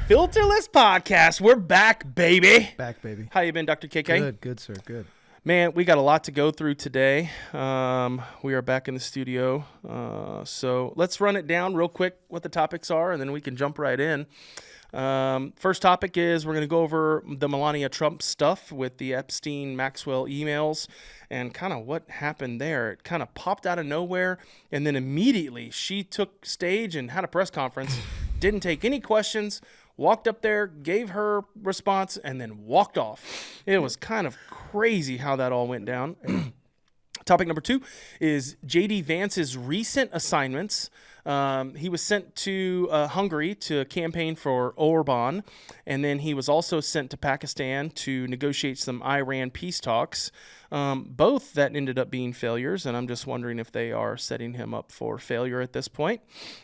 Filterless podcast. We're back, baby. Back, baby. How you been, Dr. KK? Good, sir. Good. Man, we got a lot to go through today. We are back in the studio. So let's run it down real quick what the topics are, and then we can jump right in. First topic is we're going to go over the Melania Trump stuff with the Epstein Maxwell emails and kind of what happened there. It kind of popped out of nowhere, and then immediately she took stage and had a press conference, didn't take any questions, walked up there, gave her response, and then walked off. It was kind of crazy how that all went down. Topic number 2 is JD Vance's recent assignments. He was sent to Hungary to campaign for Orban, and then he was also sent to Pakistan to negotiate some Iran peace talks, both that ended up being failures, and I'm just wondering if they are setting him up for failure at this point.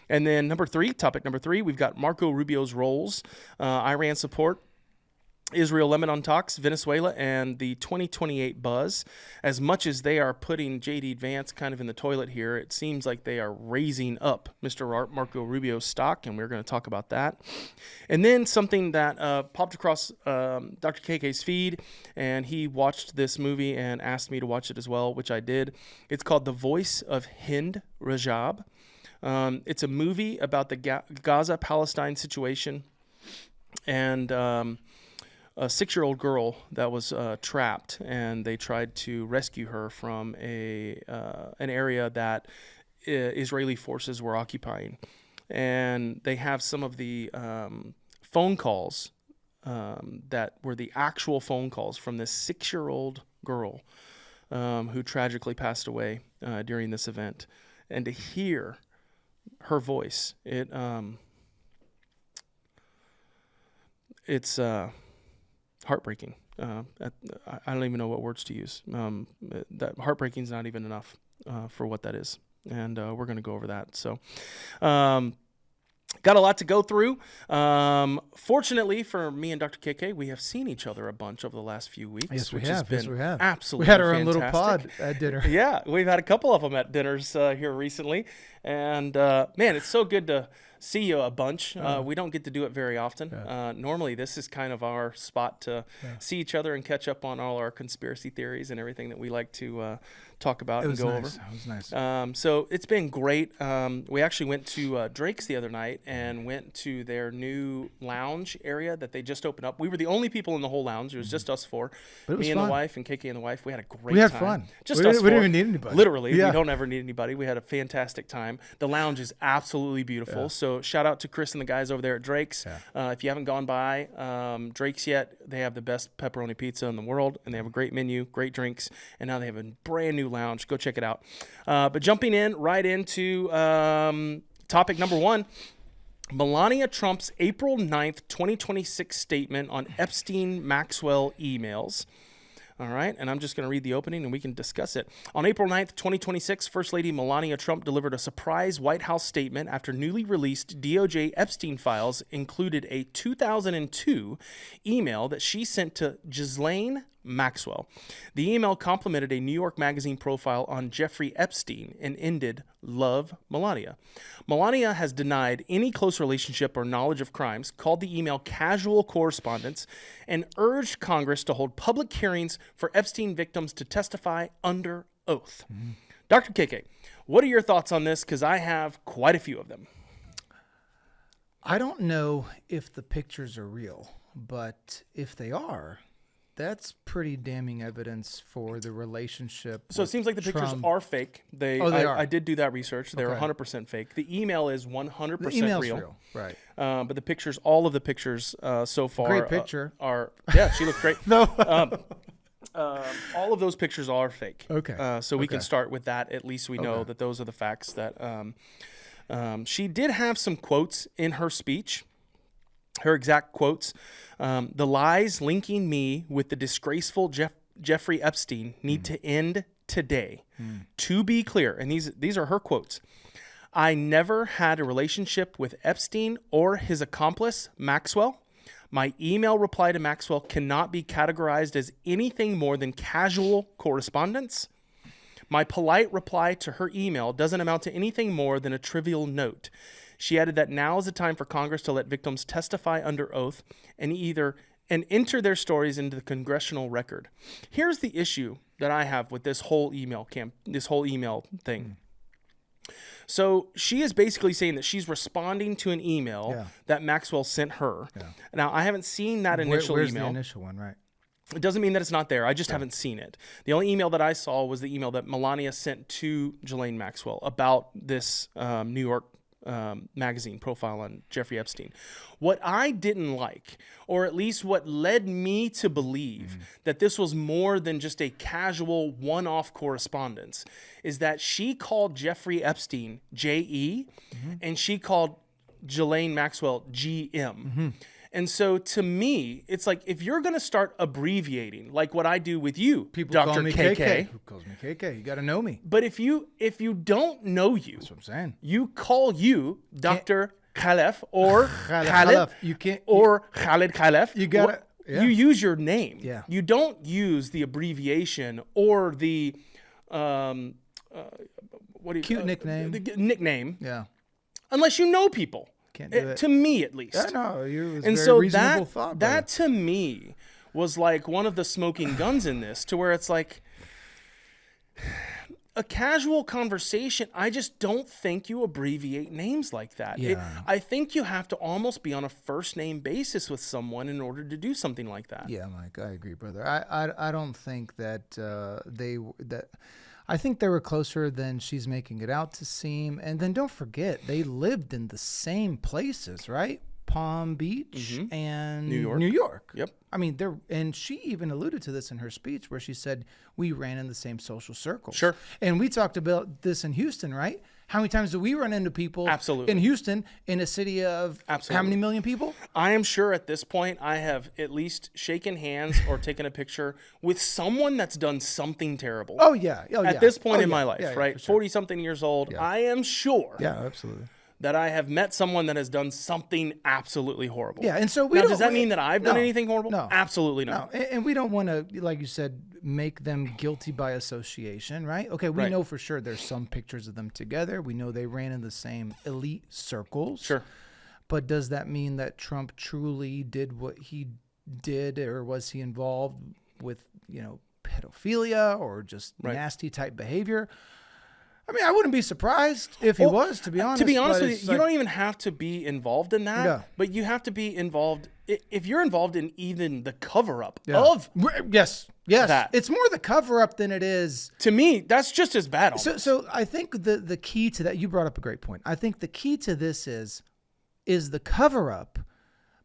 And then topic number 3, we've got Marco Rubio's roles, Iran support, Israel-Lebanon talks, Venezuela, and the 2028 buzz. As much as they are putting JD Vance kind of in the toilet here, it seems like they are raising up Mr. Marco Rubio's stock, and we're going to talk about that. And then something that popped across Dr. KK's feed, and he watched this movie and asked me to watch it as well, which I did. It's called The Voice of Hind Rajab. It's a movie about the Gaza-Palestine situation, and a 6-year-old girl that was trapped, and they tried to rescue her from an area that Israeli forces were occupying. And they have some of the phone calls that were the actual phone calls from this 6-year-old girl who tragically passed away during this event. And to hear her voice, it's heartbreaking. I don't even know what words to use. That heartbreaking is not even enough for what that is, and we're going to go over that. So, got a lot to go through. Fortunately for me and Dr. KK, we have seen each other a bunch over the last few weeks. Yes, we which have. Has been Yes, we have. Absolutely, we had our own fantastic. little pod at dinner. Yeah, we've had a couple of them at dinners here recently, and man, it's so good to see you a bunch. We don't get to do it very often. Yeah. Normally, this is kind of our spot to see each other and catch up on all our conspiracy theories and everything that we like to talk about and go over. It was nice. So it's been great. We actually went to Drake's the other night and went to their new lounge area that they just opened up. We were the only people in the whole lounge. It was just us four. But it was me and fun. the wife and KK and the wife. We had a great time. We had fun. Just we us didn't, we four. didn't even need anybody. Literally. Yeah. We don't ever need anybody. We had a fantastic time. The lounge is absolutely beautiful. Yeah. So shout out to Chris and the guys over there at Drake's. Yeah. If you haven't gone by Drake's yet, they have the best pepperoni pizza in the world, and they have a great menu, great drinks, and now they have a brand new lounge. Go check it out. But jumping in right into topic number 1, Melania Trump's April 9th, 2026 statement on Epstein Maxwell emails. All right, and I'm just going to read the opening and we can discuss it. On April 9th, 2026, First Lady Melania Trump delivered a surprise White House statement after newly released DOJ Epstein files included a 2002 email that she sent to Ghislaine Maxwell. The email complimented a New York Magazine profile on Jeffrey Epstein and ended, "Love, Melania." Melania has denied any close relationship or knowledge of crimes, called the email casual correspondence, and urged Congress to hold public hearings for Epstein victims to testify under oath. Mm-hmm. Dr. KK, what are your thoughts on this? Because I have quite a few of them. I don't know if the pictures are real, but if they are, that's pretty damning evidence for the relationship. So it seems like the pictures Trump. are fake. They are. I did do that research. They're Okay. 100% fake. The email is 100% The email's real. Right. But the pictures, all of the pictures so far, Great picture. Are yeah, she looked great. No. All of those pictures are fake. Okay. So we Okay. can start with that. At least we know that those are the facts. That she did have some quotes in her speech. Her exact quotes: "The lies linking me with the disgraceful Jeffrey Epstein need to end today. To be clear," and these are her quotes: "I never had a relationship with Epstein or his accomplice, Maxwell. My email reply to Maxwell cannot be categorized as anything more than casual correspondence. My polite reply to her email doesn't amount to anything more than a trivial note. She added that now is the time for Congress to let victims testify under oath and enter their stories into the congressional record. Here's the issue that I have with this whole email thing. So she is basically saying that she's responding to an email that Maxwell sent her. Yeah. Now, I haven't seen that initial Where's email. the initial one, right? It doesn't mean that it's not there. I just haven't seen it. The only email that I saw was the email that Melania sent to Ghislaine Maxwell about this New York magazine profile on Jeffrey Epstein. What I didn't like, or at least what led me to believe that this was more than just a casual one-off correspondence, is that she called Jeffrey Epstein J.E. and she called Ghislaine Maxwell G.M. And so to me, it's like, if you're going to start abbreviating, like what I do with you, People Dr. call me KK. Who calls me KK? You got to know me. But if you don't know you, That's what I'm saying. you call you Dr. Khalef or Khaled Khalef. You can't. or Khaled Khalef. You gotta- Or yeah. You use your name. Yeah. You don't use the abbreviation or the Cute nickname. The nickname, Yeah. unless you know people. Can't do it. To me, at least. I know. It was And very so reasonable thought. that to me was like one of the smoking guns in this, to where it's like a casual conversation. I just don't think you abbreviate names like that. Yeah. I think you have to almost be on a first name basis with someone in order to do something like that. Yeah, Mike, I agree, brother. I don't think that I think they were closer than she's making it out to seem. And then don't forget, they lived in the same places, right? Palm Beach and New York. Yep. I mean, and she even alluded to this in her speech where she said, we ran in the same social circles. Sure. And we talked about this in Houston, right? How many times do we run into people Absolutely. in Houston in a city of how many million people? I am sure at this point I have at least shaken hands or taken a picture with someone that's done something terrible. Oh, yeah. At this point in my life, Yeah, right? for sure. 40-something years old, I am sure Yeah, absolutely. that I have met someone that has done something absolutely horrible. Yeah, and so does that mean that I've done anything horrible? No. Absolutely not. No, and we don't want to, like you said, make them guilty by association, right? Okay, we Right. know for sure there's some pictures of them together. We know they ran in the same elite circles. Sure. But does that mean that Trump truly did what he did, or was he involved with, pedophilia or just nasty type behavior? I mean, I wouldn't be surprised if he was, to be honest. To be honest but with it's you, you don't even have to be involved in that, Yeah. but you have to be involved. If you're involved in even the cover-up Yeah. of, Yes. that. It's more the cover-up than it is. to me, that's just as bad. So I think the key to that, you brought up a great point. I think the key to this is the cover-up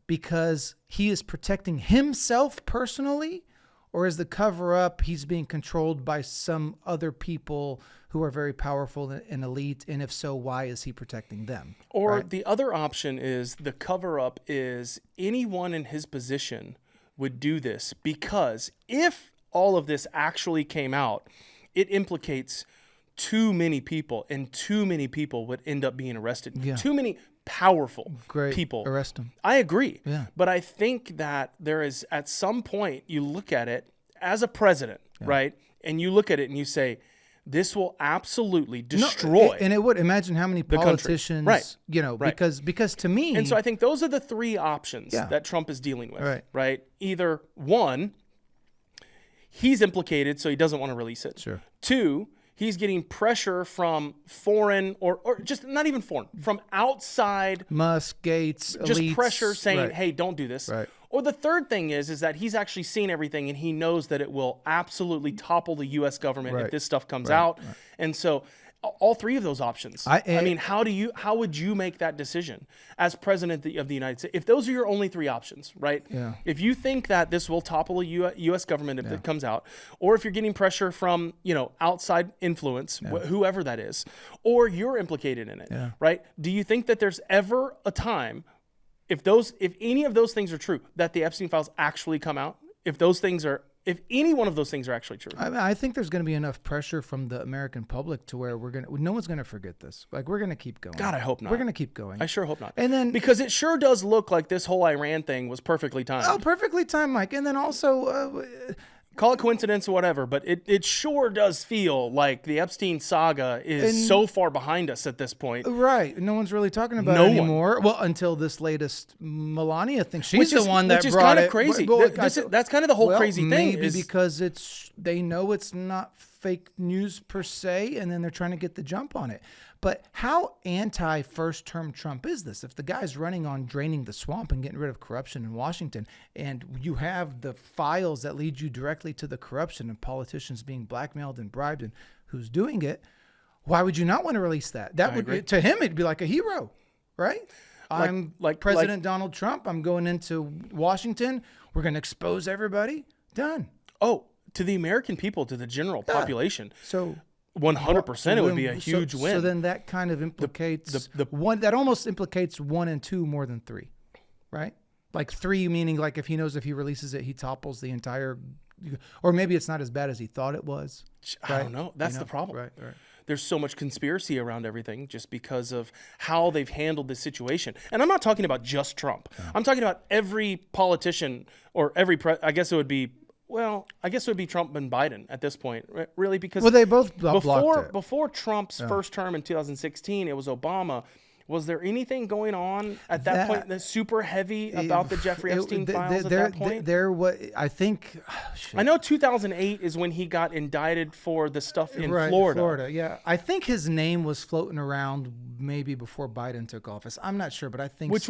because he is protecting himself personally, or is the cover-up he's being controlled by some other people who are very powerful and elite? And if so, why is he protecting them? Or right? the other option is the cover-up is anyone in his position would do this, because if all of this actually came out, it implicates too many people, and too many people would end up being arrested. Yeah. Too many powerful Great. people. Arrest him. I agree. Yeah. But I think that there is, at some point, you look at it as a president, right? And you look at it and you say, this will absolutely destroy. And it would. Imagine how many politicians, Right. because to me. And so I think those are the three options that Trump is dealing with, right? Either one, he's implicated, so he doesn't want to release it. Sure. Two, he's getting pressure from foreign or just not even foreign, from outside, Musk, Gates, just elites, pressure saying, right. hey, don't do this. Right. Or the third thing is that he's actually seen everything and he knows that it will absolutely topple the U.S. government if this stuff comes out. Right. And so all three of those options. I mean, how would you make that decision as president of the United States? If those are your only three options, right? Yeah. If you think that this will topple a U.S. government if it comes out, or if you're getting pressure from, outside influence, whoever that is, or you're implicated in it, right? Do you think that there's ever a time, if any of those things are true, that the Epstein files actually come out? If any one of those things are actually true. I think there's going to be enough pressure from the American public to where no one's going to forget this. Like, we're going to keep going. God, I hope not. We're going to keep going. I sure hope not. And then, because it sure does look like this whole Iran thing was perfectly timed. Oh, perfectly timed, Mike. And then also, call it coincidence or whatever, but it sure does feel like the Epstein saga is so far behind us at this point. Right. No one's really talking about it anymore. Well, until this latest Melania thing. She's the one that brought it. Which is kind of crazy. That's kind of the whole crazy thing. Maybe because they know it's not fake news per se, and then they're trying to get the jump on it. But how anti-first-term Trump is this? If the guy's running on draining the swamp and getting rid of corruption in Washington, and you have the files that lead you directly to the corruption and politicians being blackmailed and bribed and who's doing it, why would you not want to release that? That would be, to him, it'd be like a hero, right? I'm like President Donald Trump. I'm going into Washington. We're going to expose everybody. Done. Oh, to the American people, to the general population. So 100% it would be a huge win. So then that kind of implicates one that almost implicates 1 and 2 more than 3, right? Like 3 meaning like if he knows if he releases it, he topples the entire, or maybe it's not as bad as he thought it was. I don't know. That's the problem. Right. There's so much conspiracy around everything just because of how they've handled this situation. And I'm not talking about just Trump. No. I'm talking about every politician or every I guess it would be Trump and Biden at this point, really, because they both blocked it. Before Trump's first term in 2016, it was Obama. Was there anything going on at that point that's super heavy about the Jeffrey Epstein files at that point? I think. I know 2008 is when he got indicted for the stuff in Florida. Florida, yeah. I think his name was floating around maybe before Biden took office. I'm not sure, but I think which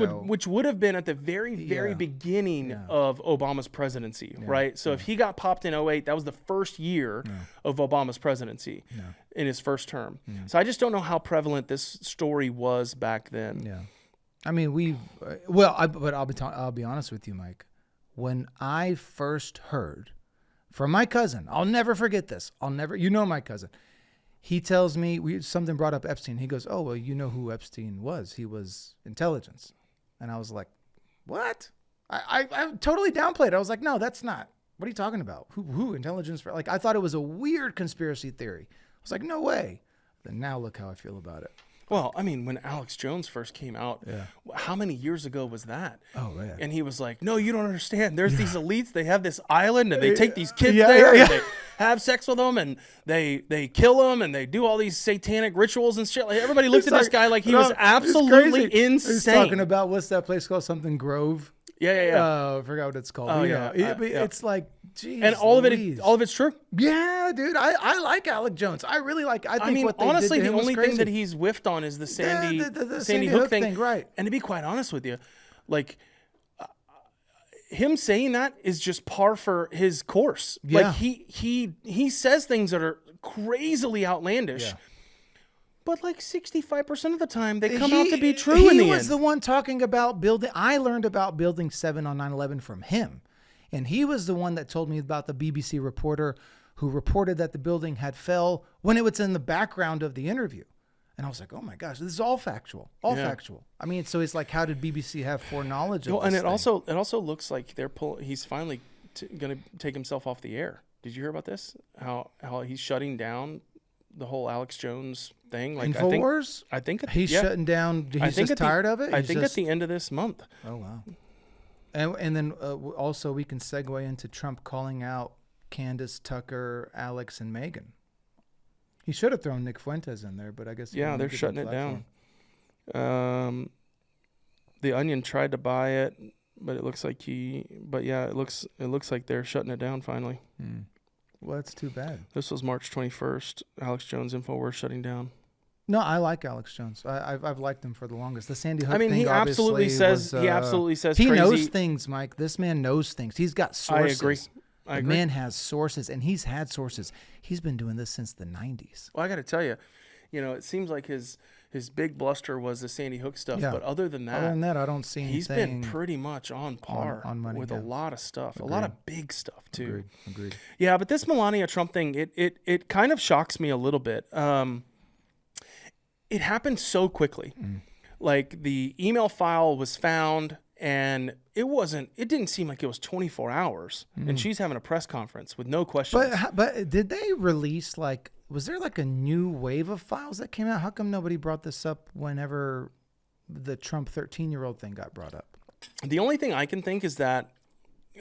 would have been at the very beginning of Obama's presidency, right? So if he got popped in 2008, that was the first year of Obama's presidency. In his first term. So I just don't know how prevalent this story was back then. Yeah. I mean, but I'll be honest with you, Mike. When I first heard from my cousin, I'll never forget this. You know my cousin. He tells me, something brought up Epstein. He goes, oh, well, you know who Epstein was. He was intelligence. And I was like, what? I totally downplayed it. I was like, no, that's not. What are you talking about? Who intelligence? Like, I thought it was a weird conspiracy theory. I was like, no way. Then now look how I feel about it. Well, I mean, when Alex Jones first came out, how many years ago was that? Oh, man. And he was like, no, you don't understand. There's these elites. They have this island, and they take these kids there, and they have sex with them, and they kill them, and they do all these satanic rituals and shit. Like, everybody looked at this guy like he was absolutely insane. He's talking about, what's that place called? Something Grove? Yeah. I forgot what it's called. Oh, It's like, geez, and all of it's true. Yeah, dude. I like Alex Jones. I really like. I mean, what they honestly, did to him the only was crazy. thing that he's whiffed on is the Sandy Hook thing, right? And to be quite honest with you, like him saying that is just par for his course. Yeah. Like he says things that are crazily outlandish. Yeah. But like 65% of the time, they come out to be true in the end. He was the one talking about building. I learned about Building 7 on 9/11 from him. And he was the one that told me about the BBC reporter who reported that the building had fell when it was in the background of the interview. And I was like, oh my gosh, this is all factual. Factual. I mean, so it's like, how did BBC have foreknowledge of this and thing? it also looks like he's finally going to take himself off the air. Did you hear about this? How he's shutting down the whole Alex Jones thing? Like, InfoWars? I think he's shutting down. He's just tired of it? I think at the end of this month. Oh, wow. And then also we can segue into Trump calling out Candace, Tucker, Alex, and Meghan. He should have thrown Nick Fuentes in there, but I guess they're shutting it down. The Onion tried to buy it, but it looks like it looks like they're shutting it down finally. Well, that's too bad. This was March 21st. Alex Jones InfoWars shutting down. No, I like Alex Jones. I've liked him for the longest. The Sandy Hook thing, he absolutely says he knows things, Mike. This man knows things. He's got sources. I agree. The man has sources, and he's had sources. He's been doing this since the 90s. Well, I got to tell you, it seems like his big bluster was the Sandy Hook stuff. Yeah. But other than that, I don't see anything. He's been pretty much on par on money, with a lot of stuff, Agreed. A lot of big stuff too. Agreed. Yeah, but this Melania Trump thing, it kind of shocks me a little bit. It happened so quickly. Like the email file was found, and it didn't seem like it was 24 hours. And she's having a press conference with no questions. But did they release, was there like a new wave of files that came out? How come nobody brought this up whenever the Trump 13-year-old thing got brought up? The only thing I can think is that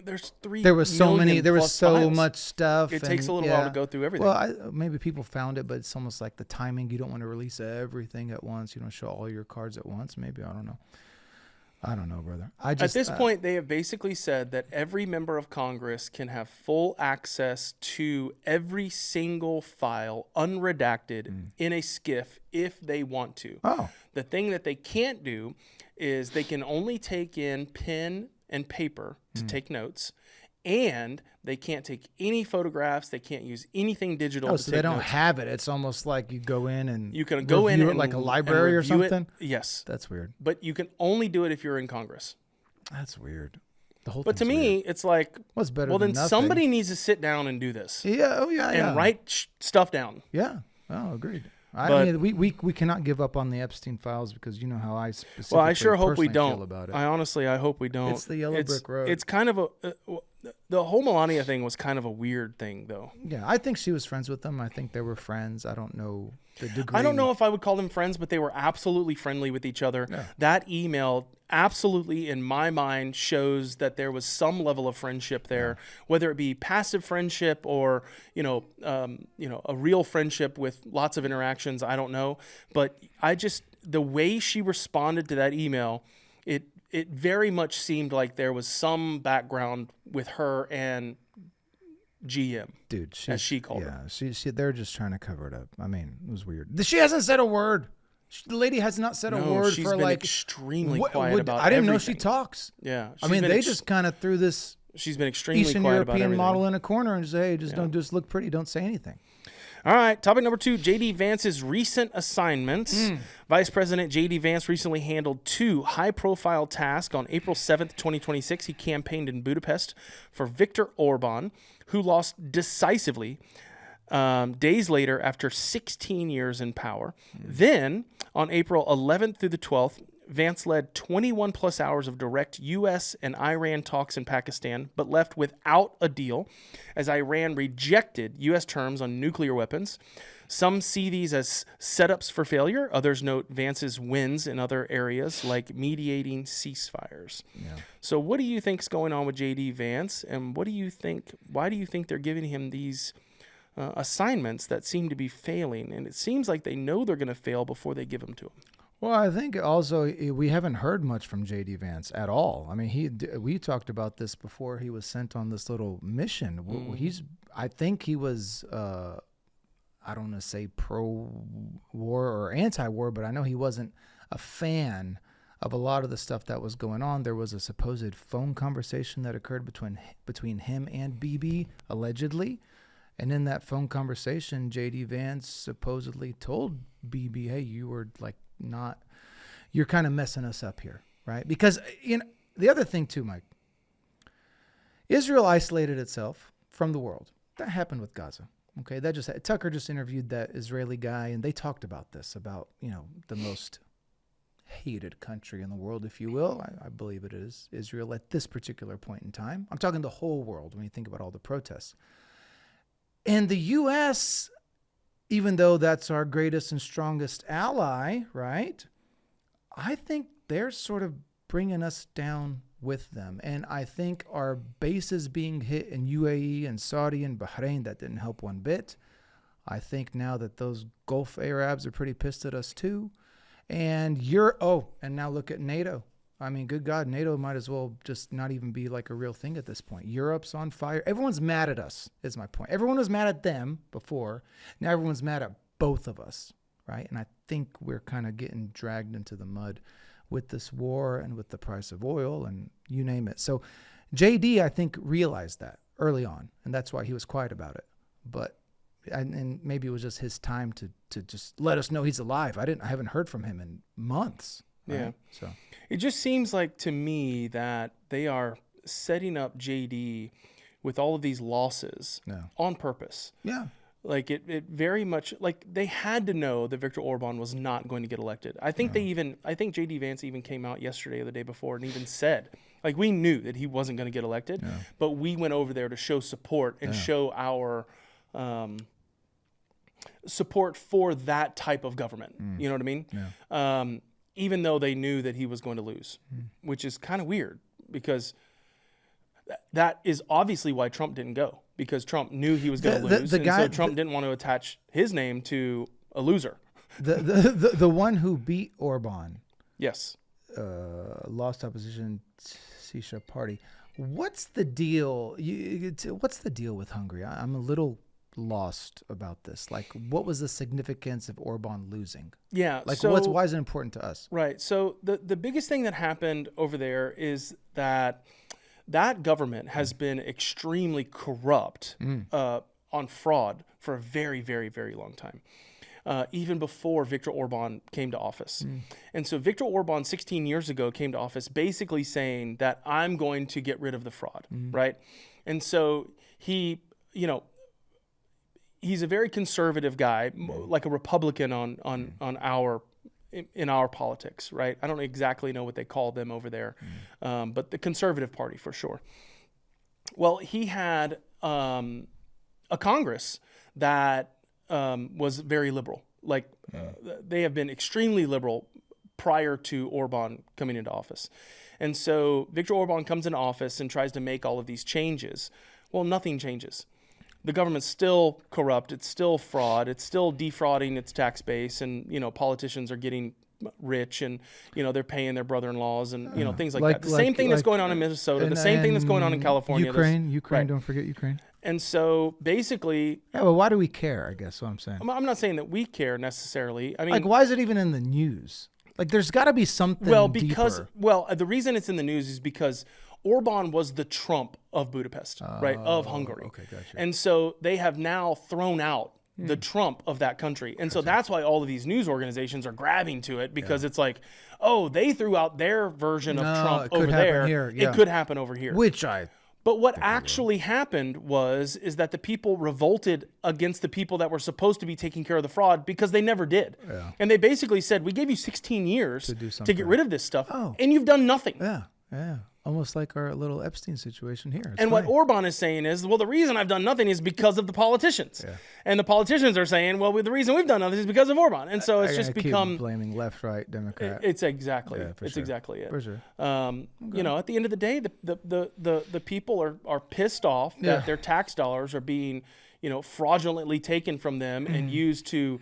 there's 3 There was so many. million There was plus so files. much stuff. It takes a and, little while to go through everything. Well, maybe people found it, but it's almost like the timing. You don't want to release everything at once. You don't show all your cards at once. Maybe, I don't know. I don't know, brother. At this point, they have basically said that every member of Congress can have full access to every single file, unredacted, in a SCIF if they want to. Oh. The thing that they can't do is they can only take in pen and paper to take notes, and they can't take any photographs. They can't use anything digital. Oh, to so take they don't notes. have it. It's almost like you go in and You can go in review and it like a and library or review it. something. Yes, That's weird. but you can only do it if you're in Congress. That's weird. The whole. But to thing's me, weird. it's like, What's better? well, than then nothing? somebody needs to sit down and do this Yeah. Oh yeah. and write stuff down. Yeah. Oh, agreed. I But- mean, we cannot give up on the Epstein files because you know how I specifically. Well, I sure hope we personally don't. feel about it. I hope we don't. It's the yellow brick road. It's kind of the whole Melania thing was kind of a weird thing, though. Yeah, I think she was friends with them. I think they were friends. I don't know the degree. I don't know if I would call them friends, but they were absolutely friendly with each other. Yeah. That email absolutely, in my mind, shows that there was some level of friendship there, whether it be passive friendship or a real friendship with lots of interactions. I don't know, but the way she responded to that email, it very much seemed like there was some background with her and GM. Dude, as she called her. Yeah, they're just trying to cover it up. I mean, it was weird. She hasn't said a word. The lady has not said a word she's for been like extremely quiet about I didn't know she everything. talks. Yeah, I mean, they just kind of threw this she's been extremely Eastern quiet about European everything. model in a corner and say, hey, just don't just look pretty, don't say anything. All right, topic number 2, JD Vance's recent assignments. Vice President JD Vance recently handled 2 high-profile tasks. On April 7th, 2026, he campaigned in Budapest for Viktor Orban, who lost decisively days later after 16 years in power. Then, on April 11th through the 12th, Vance led 21 plus hours of direct U.S. and Iran talks in Pakistan, but left without a deal as Iran rejected U.S. terms on nuclear weapons. Some see these as setups for failure. Others note Vance's wins in other areas like mediating ceasefires. Yeah. So what do you think's going on with JD Vance, and why do you think they're giving him these assignments that seem to be failing? And it seems like they know they're going to fail before they give them to him. Well, I think also we haven't heard much from JD Vance at all. I mean, we talked about this before he was sent on this little mission. I think he was, I don't want to say pro-war or anti-war, but I know he wasn't a fan of a lot of the stuff that was going on. There was a supposed phone conversation that occurred between him and Bibi, allegedly. And in that phone conversation, JD Vance supposedly told Bibi, hey, you were like, you're kind of messing us up here, right? Because the other thing too, Mike, Israel isolated itself from the world. That happened with Gaza. Okay, Tucker just interviewed that Israeli guy, and they talked about this, about the most hated country in the world, if you will. I believe it is Israel at this particular point in time. I'm talking the whole world when you think about all the protests. And the U.S., even though that's our greatest and strongest ally, right? I think they're sort of bringing us down with them. And I think our bases being hit in UAE and Saudi and Bahrain, that didn't help one bit. I think now that those Gulf Arabs are pretty pissed at us too. And and now look at NATO. I mean, good God, NATO might as well just not even be like a real thing at this point. Europe's on fire. Everyone's mad at us, is my point. Everyone was mad at them before. Now everyone's mad at both of us, right? And I think we're kind of getting dragged into the mud with this war and with the price of oil and you name it. So JD, I think, realized that early on, and that's why he was quiet about it. And maybe it was just his time to just let us know he's alive. I haven't heard from him in months. Right? Yeah. So it just seems like to me that they are setting up JD with all of these losses on purpose. Yeah. Like it very much, like they had to know that Viktor Orban was not going to get elected. I think I think JD Vance even came out yesterday or the day before and even said, like, we knew that he wasn't going to get elected, but we went over there to show support and show our support for that type of government. You know what I mean? Yeah. Even though they knew that he was going to lose, which is kind of weird because that is obviously why Trump didn't go, because Trump knew he was going to lose, so Trump didn't want to attach his name to a loser. The one who beat Orban. Yes. Lost opposition Sisha party. What's the deal? What's the deal with Hungary? I'm a little lost about this. Like, what was the significance of Orban losing? Yeah. Like, so, why is it important to us? Right. So the biggest thing that happened over there is that government has been extremely corrupt on fraud for a very, very, very long time. Even before Viktor Orban came to office. And so Viktor Orban 16 years ago came to office basically saying that I'm going to get rid of the fraud, right? And so he, he's a very conservative guy, like a Republican in our politics, right? I don't exactly know what they call them over there, but the Conservative Party for sure. Well, he had a Congress that was very liberal. Like they have been extremely liberal prior to Orban coming into office. And so Viktor Orban comes into office and tries to make all of these changes. Well, nothing changes. The government's still corrupt. It's still fraud. It's still defrauding its tax base. And, politicians are getting rich and, they're paying their brother-in-laws and, things like that. The same thing that's going on in Minnesota, the same thing that's going on in California. Ukraine, right. Don't forget Ukraine. And so basically... Yeah, well, why do we care, I guess what I'm saying. I'm not saying that we care necessarily. I mean... Like, why is it even in the news? Like, there's got to be something deeper. The reason it's in the news is because Orban was the Trump of Budapest, right, of Hungary. Okay, gotcha. And so they have now thrown out the Trump of that country. And so that's why all of these news organizations are grabbing to it, because it's like, oh, they threw out their version of Trump over there. Here. Yeah. It could happen over here. But what actually happened is that the people revolted against the people that were supposed to be taking care of the fraud, because they never did. Yeah. And they basically said, we gave you 16 years to get rid of this stuff, and you've done nothing. Yeah. Almost like our little Epstein situation here. And what Orban is saying is, well, the reason I've done nothing is because of the politicians. Yeah. And the politicians are saying, well, the reason we've done nothing is because of Orban. And so it's just become... keep blaming left, right, Democrat. It's exactly it. Exactly it. For sure. At the end of the day, the people are pissed off that their tax dollars are being, fraudulently taken from them and used to,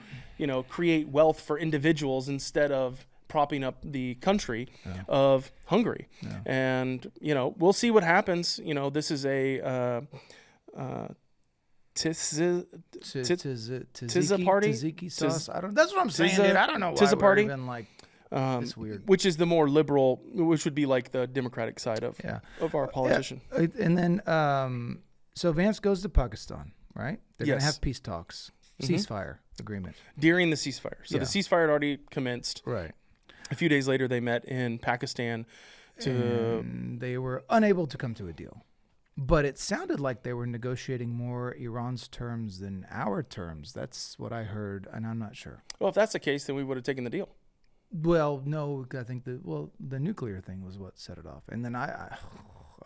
create wealth for individuals instead of propping up the country of Hungary. Yeah. And, we'll see what happens. This is a Tizza party. Tzatziki sauce. That's what I'm saying, dude. I don't know why Tizza party. Even like, it's weird. Which is the more liberal, which would be like the Democratic side of our politician. Yeah. And then, so Vance goes to Pakistan, right? They're going to have peace talks, ceasefire agreement. During the ceasefire. So the ceasefire had already commenced. Right. A few days later, they met in Pakistan and they were unable to come to a deal. But it sounded like they were negotiating more Iran's terms than our terms. That's what I heard, and I'm not sure. Well, if that's the case, then we would have taken the deal. Well, no, I think the nuclear thing was what set it off. And then I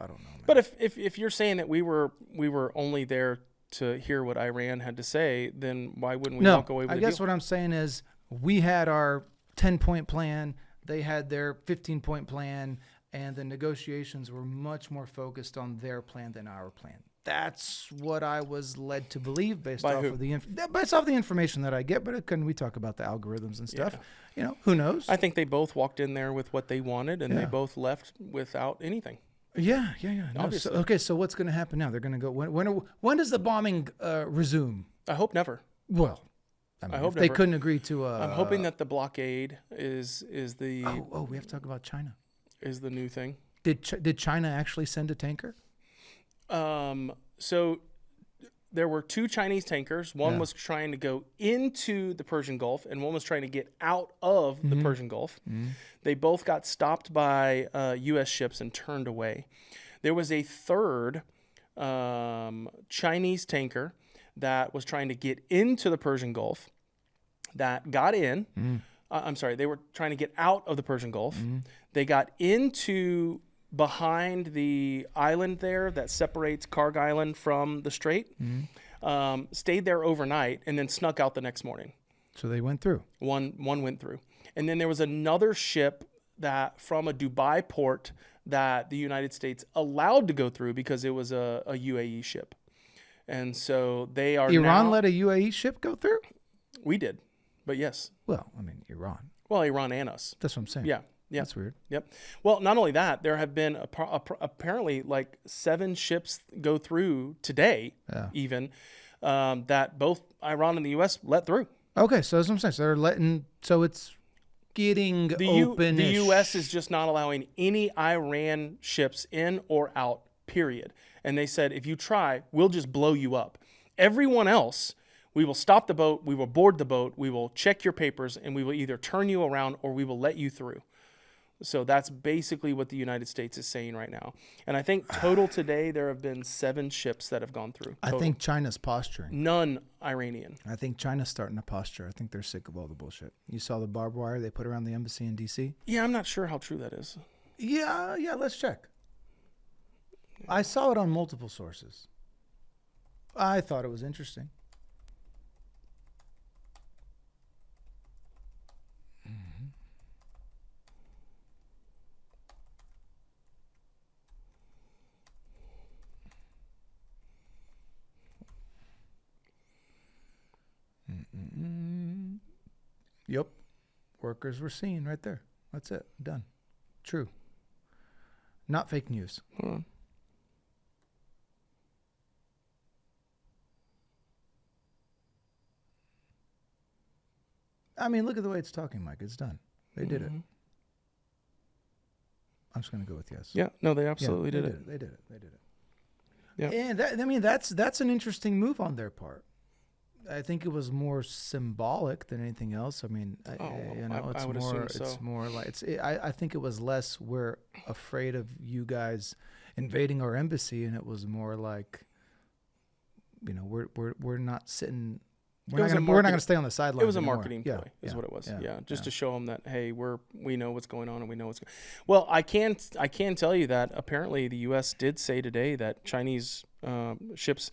don't know, man. But if you're saying that we were only there to hear what Iran had to say, then why wouldn't we walk away with the deal? I guess what I'm saying is we had our 10-point plan, they had their 15-point plan, and the negotiations were much more focused on their plan than our plan. That's what I was led to believe based off of the information that I get. But can we talk about the algorithms and stuff? Yeah. Who knows? I think they both walked in there with what they wanted, and they both left without anything. Yeah. No, so what's going to happen now? They're going to go. When does the bombing resume? I hope never. Well, I hope they couldn't agree to. I'm hoping that the blockade is the. Oh, we have to talk about China. Is the new thing. Did China actually send a tanker? So there were two Chinese tankers. One was trying to go into the Persian Gulf, and one was trying to get out of the Persian Gulf. They both got stopped by U.S. ships and turned away. There was a third Chinese tanker that was trying to get into the Persian Gulf that got in. I'm sorry, they were trying to get out of the Persian Gulf. They got into behind the island there that separates Karg Island from the strait, stayed there overnight, and then snuck out the next morning. So they went through. One went through. And then there was another ship that from a Dubai port that the United States allowed to go through because it was a UAE ship. And so they are Iran now, let a UAE ship go through? we did, but yes. Well, I mean, Iran. Well, Iran and us. That's what I'm saying. Yeah. Yeah. That's weird. Yep. Well, not only that, there have been apparently like 7 ships go through today, even, that both Iran and the U.S. let through. Okay, so that's what I'm saying. So they're letting, so it's getting open. The U.S. is just not allowing any Iran ships in or out, period. And they said, if you try, we'll just blow you up. Everyone else, we will stop the boat, we will board the boat, we will check your papers, and we will either turn you around or we will let you through. So that's basically what the United States is saying right now. And I think total today, there have been 7 ships that have gone through. I think China's posturing. None Iranian. I think China's starting to posture. I think they're sick of all the bullshit. You saw the barbed wire they put around the embassy in D.C.? Yeah, I'm not sure how true that is. Yeah, let's check. I saw it on multiple sources. I thought it was interesting. Yep. Workers were seen right there. That's it. Done. True. Not fake news. Hold on. I mean, look at the way it's talking, Mike. It's done. They did it. I'm just going to go with yes. Yeah, no, they absolutely did it. They did it. They did it. Yeah. And that, I mean, that's an interesting move on their part. I think it was more symbolic than anything else. I mean, I would assume so. It's more like I think it was less we're afraid of you guys invading our embassy, and it was more like, you know, we're not sitting. We're not going to stay on the sidelines. It was a anymore. marketing play, is what it was. Yeah, just yeah. to show them that hey, we know what's going on and we know what's. Well, I can tell you that apparently the U.S. did say today that Chinese ships,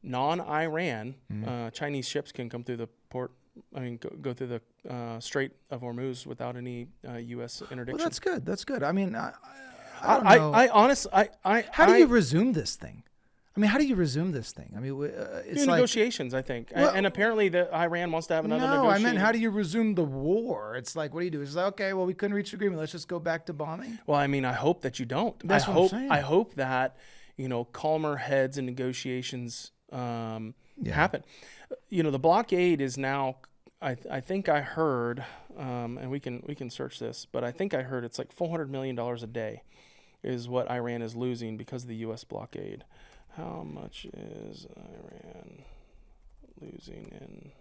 non-Iran Chinese ships can come through the port. I mean, go through the Strait of Hormuz without any U.S. interdiction. Well, that's good. That's good. I mean, I don't know. I honestly, how do you resume this thing? I mean, how do you resume this thing? I mean, it's like negotiations, I think. Well, and apparently Iran wants to have another negotiation. No, I meant how do you resume the war? It's like, what do you do? It's like, okay, well, we couldn't reach an agreement. Let's just go back to bombing. Well, I mean, I hope that you don't. That's what I'm saying. I hope that, you know, calmer heads and negotiations happen. You know, the blockade is now, I think I heard, and we can search this, but I think I heard it's like $400 million a day is what Iran is losing because of the U.S. blockade. How much is Iran losing in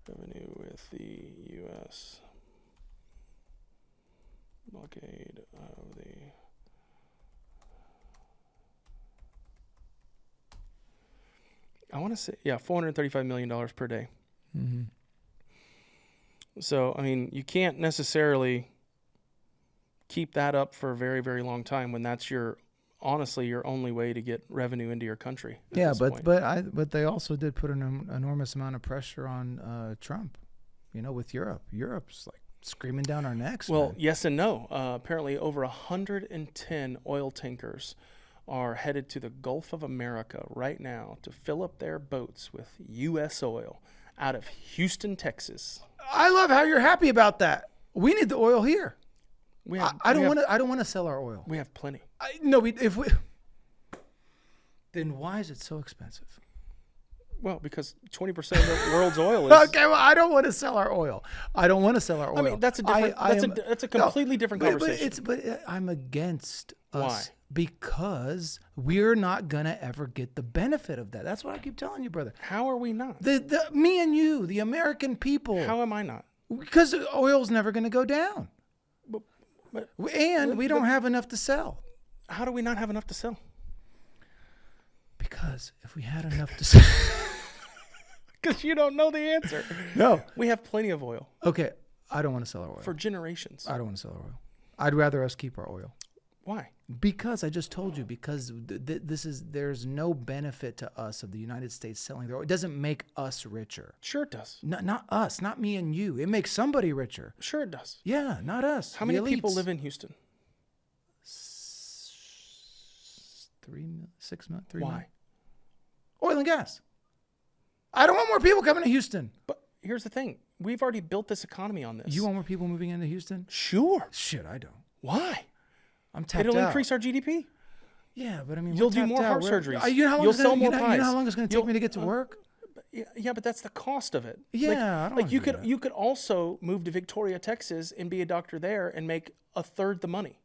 revenue with the U.S. blockade of the... I want to say, $435 million per day. Mm-hmm. So, I mean, you can't necessarily keep that up for a very, very long time when that's honestly your only way to get revenue into your country. Yeah, but they also did put an enormous amount of pressure on Trump, you know, with Europe. Europe's like screaming down our necks. Well, man. Yes and no. Apparently over 110 oil tankers are headed to the Gulf of America right now to fill up their boats with U.S. oil out of Houston, Texas. I love how you're happy about that. We need the oil here. I don't want to sell our oil. We have plenty. Then why is it so expensive? Well, because 20% of the world's oil is... Okay, well, I don't want to sell our oil. I mean, that's a completely different conversation. But I'm against us. Why? Because we're not going to ever get the benefit of that. That's what I keep telling you, brother. How are we not? Me and you, the American people. How am I not? Because oil's never going to go down. And we don't have enough to sell. How do we not have enough to sell? Because if we had enough to sell... Because you don't know the answer. No. We have plenty of oil. Okay, I don't want to sell our oil. For generations. I don't want to sell our oil. I'd rather us keep our oil. Why? Because I just told you, because there's no benefit to us of the United States selling their oil. It doesn't make us richer. Sure it does. Not us, not me and you. It makes somebody richer. Sure it does. Yeah, not us. How many people live in Houston? 6 months, 3 Why? months. Oil and gas. I don't want more people coming to Houston. But here's the thing. We've already built this economy on this. You want more people moving into Houston? Sure. Shit, I don't. Why? I'm tapped It'll out. increase our GDP. Yeah, but I mean, You'll we're do tapped more out. heart surgeries. You know how long You'll it's sell gonna, more you know, pies. you know how long it's going to take me to get to work? Yeah, but that's the cost of it. Yeah, I don't like wanna you do could that. you could also move to Victoria, Texas, and be a doctor there and make a third the money.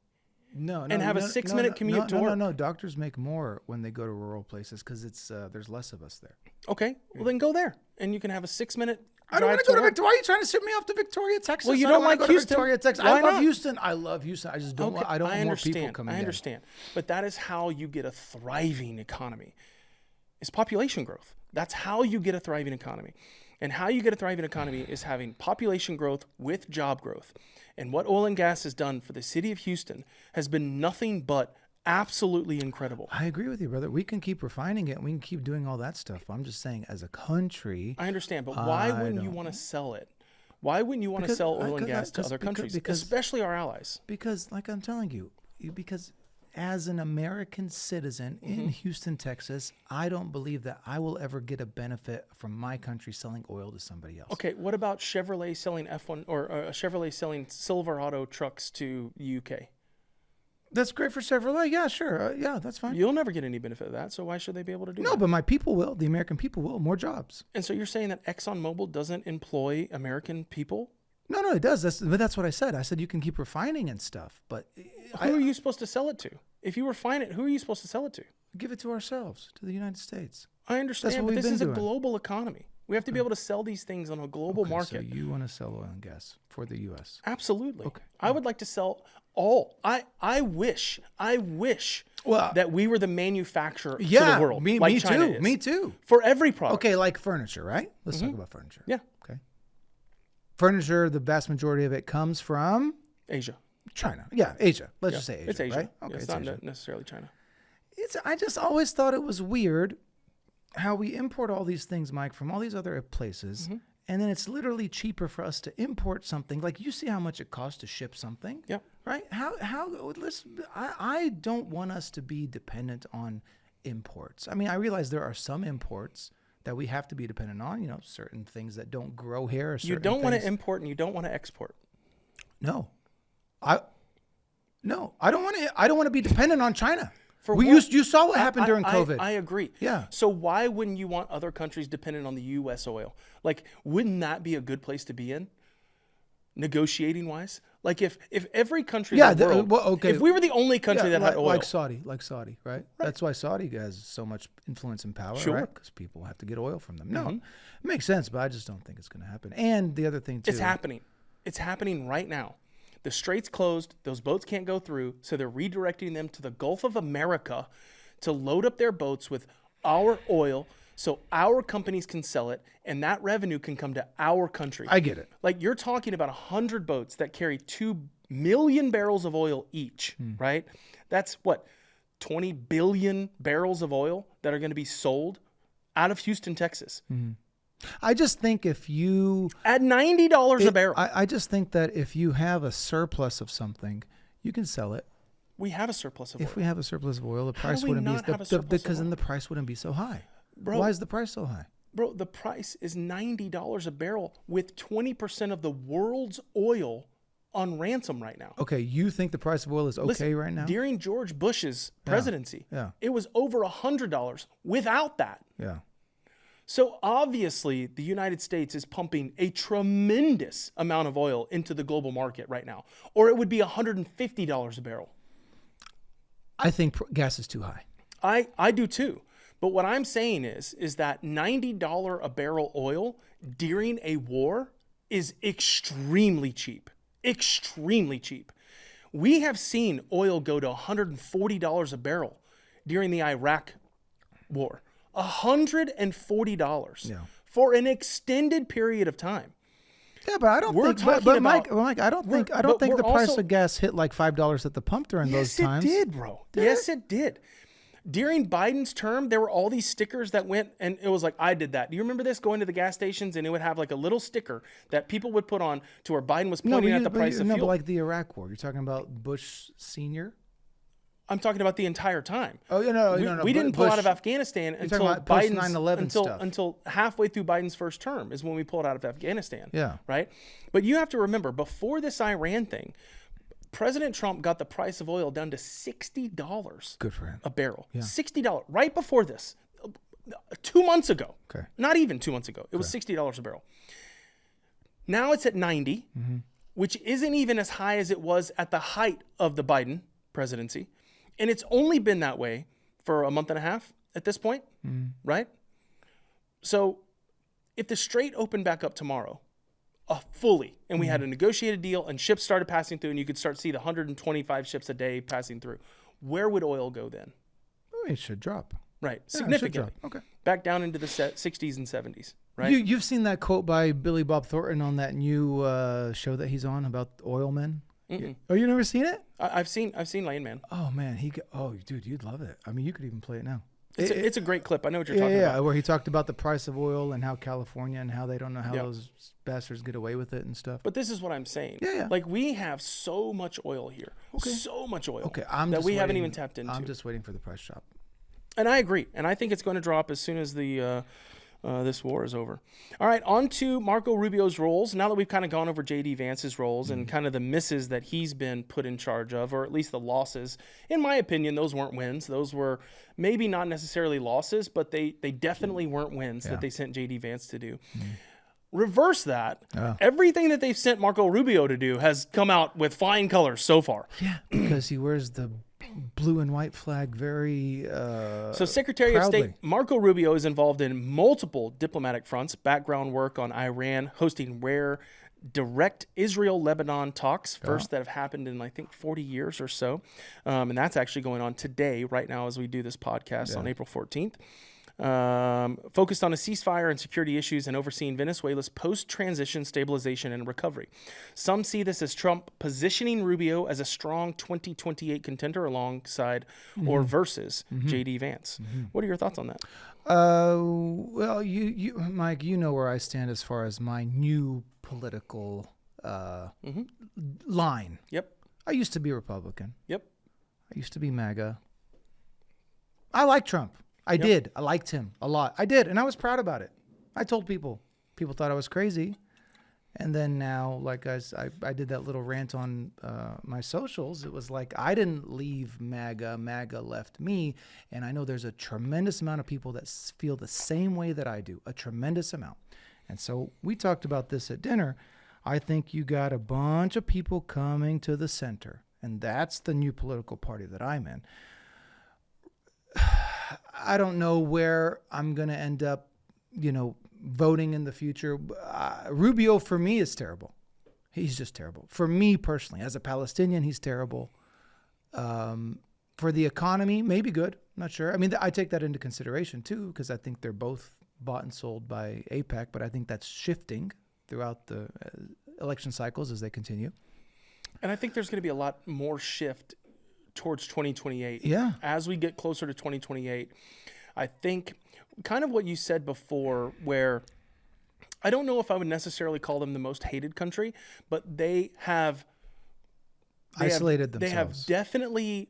No, and have a 6-minute commute to work. No, doctors make more when they go to rural places because it's there's less of us there. Okay, well then go there, and you can have a 6-minute. I don't want to go to Victoria. Why are you trying to ship me off to Victoria, Texas? Well, you I don't wanna like go to Houston. Victoria, Texas. Why I love not? Houston. I love Houston. I just don't. Okay, I don't want more people understand. coming. I understand, but that is how you get a thriving economy. Is population growth. That's how you get a thriving economy. And how you get a thriving economy is having population growth with job growth. And what oil and gas has done for the city of Houston has been nothing but absolutely incredible. I agree with you, brother. We can keep refining it. We can keep doing all that stuff. I'm just saying, as a country, I understand, but why wouldn't you want to sell it? Why wouldn't you want to sell oil and gas to other countries, especially our allies? Because, like I'm telling you, because as an American citizen in Houston, Texas, I don't believe that I will ever get a benefit from my country selling oil to somebody else. Okay, what about Chevrolet selling F1 or Chevrolet selling Silverado trucks to the UK? That's great for Chevrolet. Yeah, sure. Yeah, that's fine. You'll never get any benefit of that, so why should they be able to do that? No, but my people will. The American people will. More jobs. And so you're saying that ExxonMobil doesn't employ American people? No, it does. That's what I said. I said you can keep refining and stuff, but Who are you supposed to sell it to? If you refine it, who are you supposed to sell it to? give it to ourselves, to the United States. I understand, That's what but we've this is been a doing. global economy. We have to be able to sell these things on a global Okay, market. So you want to sell oil and gas for the U.S. Absolutely. Okay. I would like to sell all. I wish Well, that we were the manufacturer to Yeah, the world. me China too. is. Me too. For every product. Okay, like furniture, right? Let's talk about furniture. Yeah. Okay. Furniture, the vast majority of it comes from Asia. China. Yeah, Asia. Let's Yeah. just say Asia. It's Asia. Right? Yeah, Okay, it's it's not Asia. necessarily China. I just always thought it was weird how we import all these things, Mike, from all these other places, and then it's literally cheaper for us to import something. Like, you see how much it costs to ship something, Yeah. right? I don't want us to be dependent on imports. I mean, I realize there are some imports that we have to be dependent on, certain things that don't grow here. Or You don't want to import and you don't want to export. No. I don't want to. I don't want to be dependent on China. For you saw what happened during COVID. I agree. Yeah. So why wouldn't you want other countries dependent on the U.S. oil? Like, wouldn't that be a good place to be in, negotiating wise? Like, if every country in the world, if we were the only country that had oil, like Saudi, right? That's why Saudi has so much influence and power, Sure. right? Because people have to get oil from them. No, it makes sense, but I just don't think it's going to happen. And the other thing too, it's happening. It's happening right now. The strait's closed. Those boats can't go through. So they're redirecting them to the Gulf of America to load up their boats with our oil so our companies can sell it and that revenue can come to our country. I get it. Like, you're talking about 100 boats that carry 2 million barrels of oil each, right? That's what, 20 billion barrels of oil that are going to be sold out of Houston, Texas. I just think if you At $90 a barrel. I just think that if you have a surplus of something, you can sell it. We have a surplus of oil. If we have a surplus of oil, the How price do we wouldn't not be have a surplus of because then oil? the price wouldn't be so high. Bro, Why is the price so high? Bro, the price is $90 a barrel with 20% of the world's oil on ransom right now. Okay, you think the price of oil is okay Listen, right now? During George Bush's presidency, Yeah. it was over $100 without that. Yeah. So obviously, the United States is pumping a tremendous amount of oil into the global market right now, or it would be $150 a barrel. I think gas is too high. I do too. But what I'm saying is that $90 a barrel oil during a war is extremely cheap. Extremely cheap. We have seen oil go to $140 a barrel during the Iraq war. $140 for an extended period of time. Yeah, but I don't We're think. talking But about- Mike, I don't think but the we're price also- of gas hit like $5 at the pump during those times. Yes, it did, bro. Yes, it did. During Biden's term, there were all these stickers that went, and it was like, I did that. Do you remember this? Going to the gas stations, and it would have like a little sticker that people would put on to where Biden was pointing at the price of but fuel. like the Iraq War. You're talking about Bush Senior. I'm talking about the entire time. Oh, no. We didn't pull out of Afghanistan until about post Biden's 9/11 stuff. until halfway through Biden's first term is when we pulled out of Afghanistan. Yeah. Right. But you have to remember, before this Iran thing, President Trump got the price of oil down to $60 Good for him. a barrel. Yeah. $60 right before this, 2 months ago. Okay. Not even 2 months ago. It was $60 a barrel. Now it's at 90, which isn't even as high as it was at the height of the Biden presidency. And it's only been that way for a month and a half at this point, right? So if the Strait opened back up tomorrow, fully, and we had a negotiated deal and ships started passing through and you could start to see the 125 ships a day passing through, where would oil go then? It should drop. Right. Yeah, Significantly. Okay. Back down into the 60s and 70s, right? You've seen that quote by Billy Bob Thornton on that new show that he's on about oil men? Oh, you never seen it? I've seen Lane Man. Oh man, dude, you'd love it. I mean, you could even play it now. It's a great clip. I know what you're talking about. Yeah, where he talked about the price of oil and how California and how they don't know how those bastards get away with it and stuff. But this is what I'm saying. Yeah. Like, we have so much oil here. Okay. So much oil. Okay, that we haven't even tapped into. I'm just waiting for the price drop. And I agree. And I think it's going to drop as soon as this war is over. All right, on to Marco Rubio's roles. Now that we've kind of gone over JD Vance's roles and kind of the misses that he's been put in charge of, or at least the losses, in my opinion, those weren't wins. Those were maybe not necessarily losses, but they definitely weren't wins that they sent JD Vance to do. Reverse that. Everything that they've sent Marco Rubio to do has come out with flying colors so far. Yeah, because he wears the blue and white flag very So Secretary proudly. of State Marco Rubio is involved in multiple diplomatic fronts, background work on Iran, hosting rare direct Israel-Lebanon talks, first that have happened in, I think, 40 years or so. And that's actually going on today, right now, as we do this podcast on April 14th. Focused on a ceasefire and security issues and overseeing Venezuela's post-transition stabilization and recovery. Some see this as Trump positioning Rubio as a strong 2028 contender alongside or versus JD Vance. What are your thoughts on that? Well, you, Mike, you know where I stand as far as my new political line. Yep. I used to be Republican. Yep. I used to be MAGA. I like Trump. I did. I liked him a lot. I did, and I was proud about it. I told people. People thought I was crazy. And then now, like I did that little rant on my socials. It was like, I didn't leave MAGA. MAGA left me. And I know there's a tremendous amount of people that feel the same way that I do. A tremendous amount. And so we talked about this at dinner. I think you got a bunch of people coming to the center. And that's the new political party that I'm in. I don't know where I'm going to end up, voting in the future. Rubio, for me, is terrible. He's just terrible. For me personally, as a Palestinian, he's terrible. For the economy, maybe good. I'm not sure. I mean, I take that into consideration, too, because I think they're both bought and sold by AIPAC, but I think that's shifting throughout the election cycles as they continue. And I think there's going to be a lot more shift towards 2028. Yeah. As we get closer to 2028, I think kind of what you said before, where I don't know if I would necessarily call them the most hated country, but they have isolated themselves. They have definitely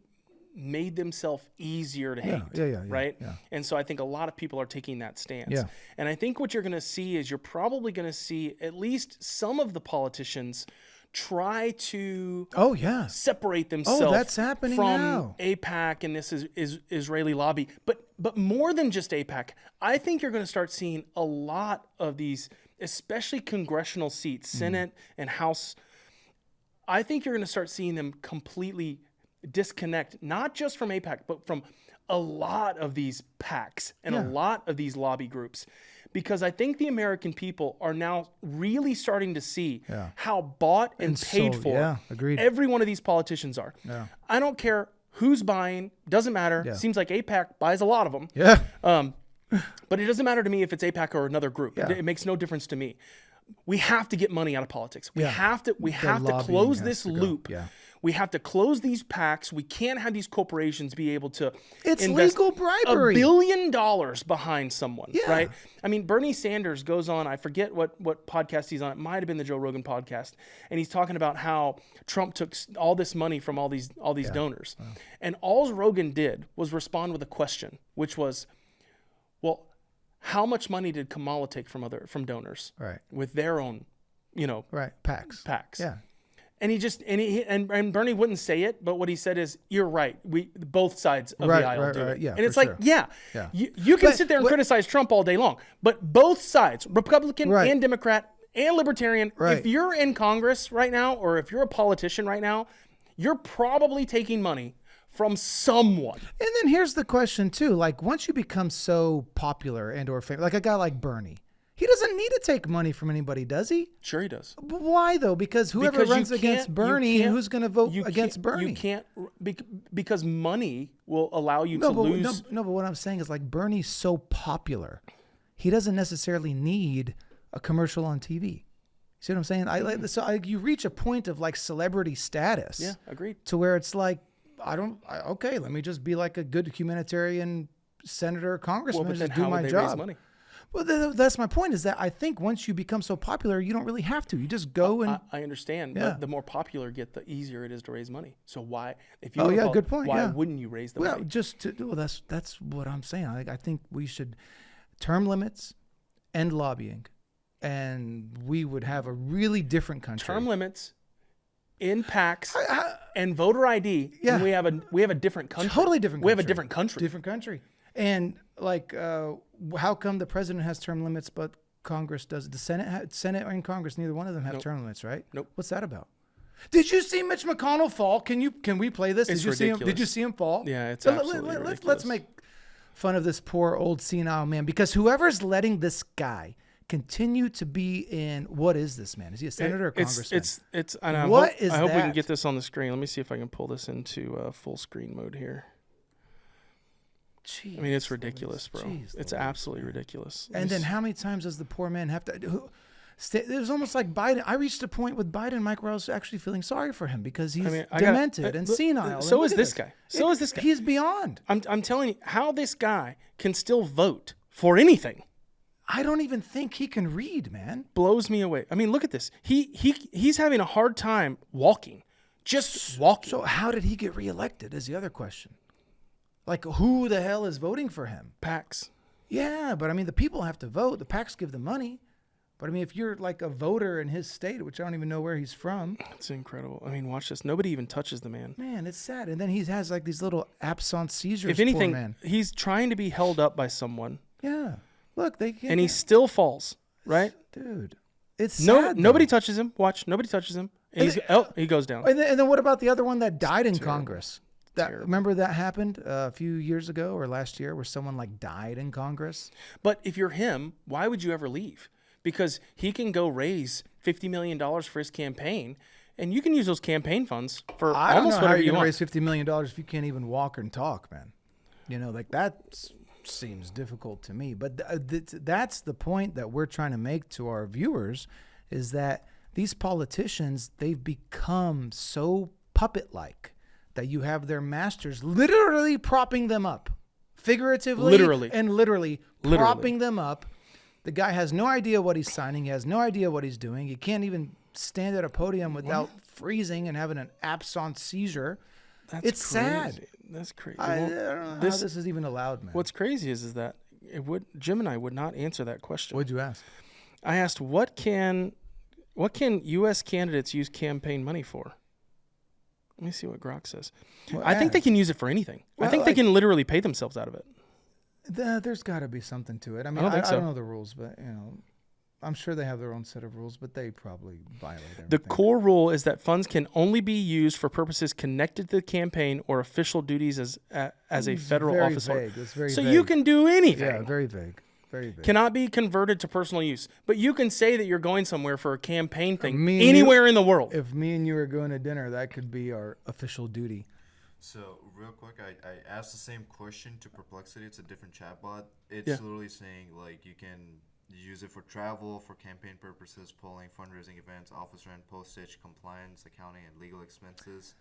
made themselves easier to hate. Yeah. Right? Yeah. And so I think a lot of people are taking that stance. Yeah. And I think what you're going to see is you're probably going to see at least some of the politicians try to separate themselves that's happening from now. AIPAC and this is Israeli lobby. But more than just AIPAC, I think you're going to start seeing a lot of these, especially congressional seats, Senate and House. I think you're going to start seeing them completely disconnect, not just from AIPAC, but from a lot of these PACs and a lot of these lobby groups. Because I think the American people are now really starting to see how bought and paid for every one of these politicians are. Yeah. I don't care who's buying, doesn't matter. Yeah. Seems like AIPAC buys a lot of them. Yeah. But it doesn't matter to me if it's AIPAC or another group. Yeah. It makes no difference to me. we have to get money out of politics. We Yeah. have to lobbying close has this to go. loop. Yeah. We have to close these PACs. We can't have these corporations be able to It's invest legal bribery. $1 billion behind someone, Yeah. right? I mean, Bernie Sanders goes on, I forget what podcast he's on. It might have been the Joe Rogan podcast. And he's talking about how Trump took all this money from all these donors. Wow. And all Rogan did was respond with a question, which was, well, how much money did Kamala take from donors? Right. With their own, Right. PACs. Yeah. And and Bernie wouldn't say it, but what he said is, "You're right. Both sides of the aisle do it." Yeah, and it's for like, sure. yeah, Yeah. you can sit there and criticize Trump all day long, but both sides, Republican Right. and Democrat and Libertarian, Right. if you're in Congress right now, or if you're a politician right now, you're probably taking money from someone. And then here's the question too: like, once you become so popular and or famous, like a guy like Bernie, he doesn't need to take money from anybody, does he? Sure, he does. But why though? Because whoever Because you runs against can't- Bernie, you can't- who's going to vote you against can't- Bernie? You can't because money will allow you to lose. No, but what I'm saying is, like, Bernie's so popular, he doesn't necessarily need a commercial on TV. See what I'm saying? You reach a point of like celebrity status. Yeah, agreed. To where it's like, okay, let me just be like a good humanitarian senator or congressman Well, and but then just do how my would they job. raise money? Well, that's my point, is that I think once you become so popular, you don't really have to. You just go and... I understand, Yeah. but the more popular you get, the easier it is to raise money. So why, if Oh, were yeah, good point, why yeah. wouldn't you raise the Well, money? that's what I'm saying. I think we should term limits, end lobbying, and we would have a really different country. Term limits, in PACs, and voter ID. Yeah. And we have a different country. Totally different country. We have a different country. Different country. And like, how come the president has term limits, but Congress does? The Senate and Congress, neither one of them have term limits, right? Nope. What's that about? Did you see Mitch McConnell fall? Can we play this? It's Did you see him? ridiculous. Did you see him fall? Yeah, it's So absolutely ridiculous. let's make fun of this poor old senile man, because whoever's letting this guy continue to be in, what is this man? Is he a senator or congressman? It's. And I What hope, is I hope we can that? get this on the screen. Let me see if I can pull this into full screen mode here. Jeez, I mean, it's ridiculous, bro. Jeez, It's Louise, absolutely ridiculous. And then how many times does the poor man have to? It was almost like Biden. I reached a point with Biden, Mike, where I was actually feeling sorry for him because he's demented and senile. So And is look at this guy. So is this guy. He's beyond. I'm telling you, how this guy can still vote for anything I don't even think he can read, man. blows me away. I mean, look at this. He's having a hard time walking, just walking. So how did he get reelected is the other question. Like, who the hell is voting for him? PACs. Yeah, but I mean, the people have to vote. The PACs give the money. But I mean, if you're like a voter in his state, which I don't even know where he's from, It's incredible. I mean, watch this. Nobody even touches the man. man, it's sad. And then he has like these little absent seizures. If anything, poor man. he's trying to be held up by someone, Yeah. Look, they can't. and he still falls. Right? Dude, it's No, sad, nobody though. touches him. Watch, nobody touches him. And he goes down. And then what about the other one that died in Congress? Terrible. Remember that happened a few years ago or last year, where someone like died in Congress? But if you're him, why would you ever leave? Because he can go raise $50 million for his campaign, and you can use those campaign funds for I don't almost know how whatever you're you gonna want. raise $50 million if you can't even walk and talk, man. You know, like that seems difficult to me. But that's the point that we're trying to make to our viewers, is that these politicians, they've become so puppet-like that you have their masters literally propping them up, figuratively Literally. and literally propping them up. The guy has no idea what he's signing. He has no idea what he's doing. He can't even stand at a podium without freezing and having an absent seizure. That's It's crazy. sad. That's crazy. I Well, don't know how this- this is even allowed, man. what's crazy is that Jim and I would not answer that question. What'd you ask? I asked, what can U.S. candidates use campaign money for? Let me see what Grok says. Well, I think they can use it for anything. Well, I think they can literally pay themselves out of it. There's got to be something to it. I mean, don't think I so. don't know the rules, but I'm sure they have their own set of rules, but they probably violate everything. The core rule is that funds can only be used for purposes connected to the campaign or official duties as a federal very officer. vague. It's very So vague. you can do anything. Yeah, very vague. Very vague. Cannot be converted to personal use. But you can say that you're going somewhere for a campaign thing Me and you- anywhere in the world. If me and you are going to dinner, that could be our official duty. So real quick, I asked the same question to Perplexity. It's a different chatbot. It's Yeah. literally saying like you can You use it for travel, for campaign purposes, polling, fundraising events, office rent, postage, compliance, accounting, and legal expenses.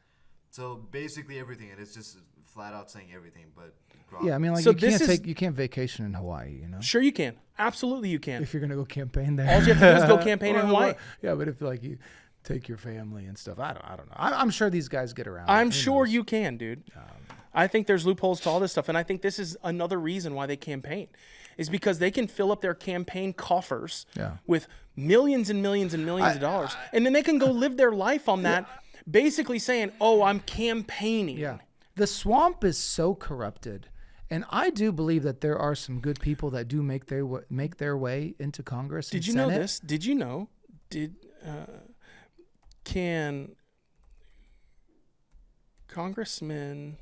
So basically everything, and it's just flat out saying everything. But Yeah, I mean, like So you can't vacation in Hawaii, you know. Sure, you can. Absolutely, you can. If you're gonna go campaign there, All you have to do is go campaign in Hawaii. Yeah, but if like you take your family and stuff, I don't know. I'm sure these guys get around. I'm Who sure knows? you can, dude. I think there's loopholes to all this stuff, and I think this is another reason why they campaign, is because they can fill up their campaign coffers Yeah. with millions and millions and millions of dollars, and then they can go live their life on that, basically saying, "Oh, I'm campaigning." Yeah. The swamp is so corrupted. And I do believe that there are some good people that do make their way into Congress. Did and you know Senate. this? Did you know? Can congressmen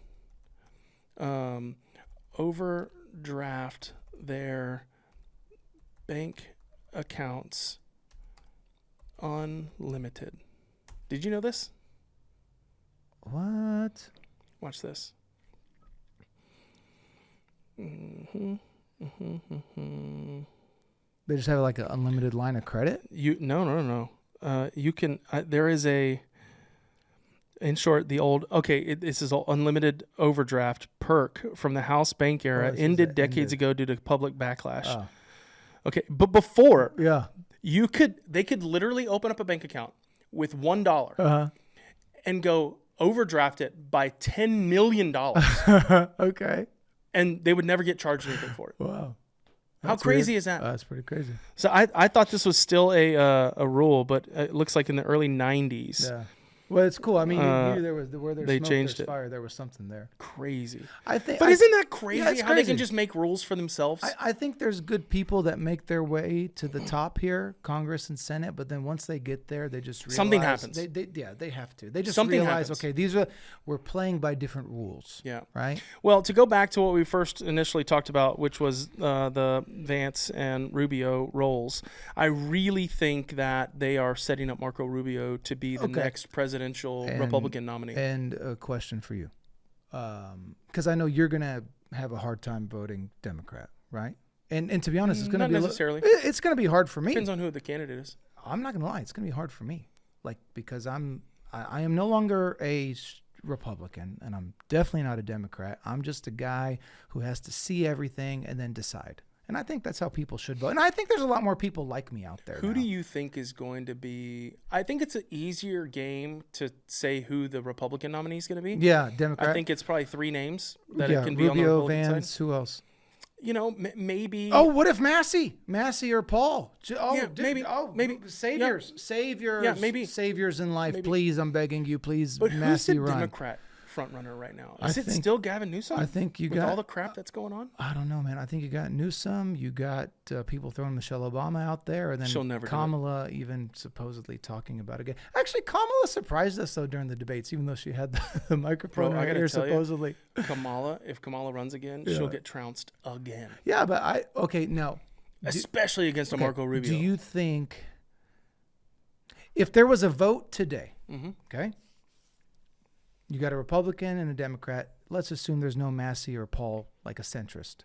overdraft their bank accounts unlimited? Did you know this? What? Watch this. They just have like an unlimited line of credit? No. You can. There is a. In short, the old this is an unlimited overdraft perk from the House bank era, ended decades ago due to public backlash. Oh. Okay, but before Yeah. they could literally open up a bank account with $1 Uh-huh. and go overdraft it by $10 million, Okay. and they would never get charged anything for it. Wow. How That's crazy weird. is that? That's pretty crazy. So I thought this was still a rule, but it looks like in the early 90s. Yeah. Well, it's cool. I mean, you knew there was where there's they smoke, changed there's it. fire. There was something there. Crazy. I think. But isn't that crazy Yeah, it's how they crazy. can just make rules for themselves? I think there's good people that make their way to the top here, Congress and Senate, but then once they get there, they just realize Something happens. They have to. They just Something realize, happens. okay, we're playing by different rules. Yeah. Right. Well, to go back to what we first initially talked about, which was the Vance and Rubio roles, I really think that they are setting up Marco Rubio to be the next presidential Republican nominee. And a question for you, because I know you're gonna have a hard time voting Democrat, right? And to be honest, it's gonna Not be necessarily. It's gonna be hard for me. Depends on who the candidate is. I'm not gonna lie, it's gonna be hard for me, like because I am no longer a Republican, and I'm definitely not a Democrat. I'm just a guy who has to see everything and then decide. And I think that's how people should vote. And I think there's a lot more people like me out there. Who now. do you think is going to be? I think it's an easier game to say who the Republican nominee is going to be. Yeah, Democrat. I think it's probably 3 names that yeah, it can be on the Rubio, Republican Vance. side. Who else? You know, maybe. Oh, what if Massey or Paul? Yeah, maybe. Maybe. Saviors, saviors. Yeah, maybe. Saviors in life. Maybe. Please, I'm begging you, please, But who's Massey the run. Democrat front runner right now? I Is it think- still Gavin Newsom? I think you with got all the crap that's going on. I don't know, man. I think you got Newsom. You got people throwing Michelle Obama out there, and then She'll never do it. Kamala even supposedly talking about it again. Actually, Kamala surprised us though during the debates, even though she had the microphone Bro, I right gotta here tell you, supposedly. If Kamala runs again, she'll get trounced again, Yeah, but now, especially against a okay, Marco Rubio. do you think if there was a vote today, okay, you got a Republican and a Democrat. Let's assume there's no Massey or Paul, like a centrist.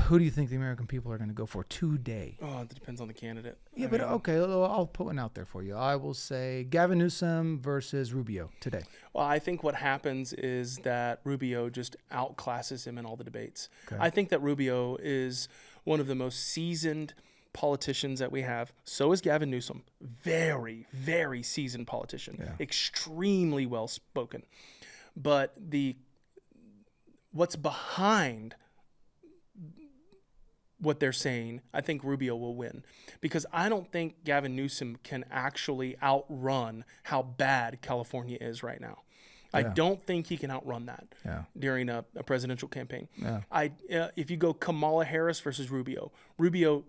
Who do you think the American people are going to go for today? Oh, it depends on the candidate. Yeah, I but mean, okay, I'll put one out there for you. I will say Gavin Newsom versus Rubio today. Well, I think what happens is that Rubio just outclasses him in all the debates. Okay. I think that Rubio is one of the most seasoned politicians that we have. So is Gavin Newsom. Very, very seasoned politician. Yeah. Extremely well spoken. But what's behind what they're saying, I think Rubio will win, because I don't think Gavin Newsom can actually outrun how bad California is right now. I don't think he can outrun that during a presidential campaign. Yeah. If you go Kamala Harris versus Rubio, Rubio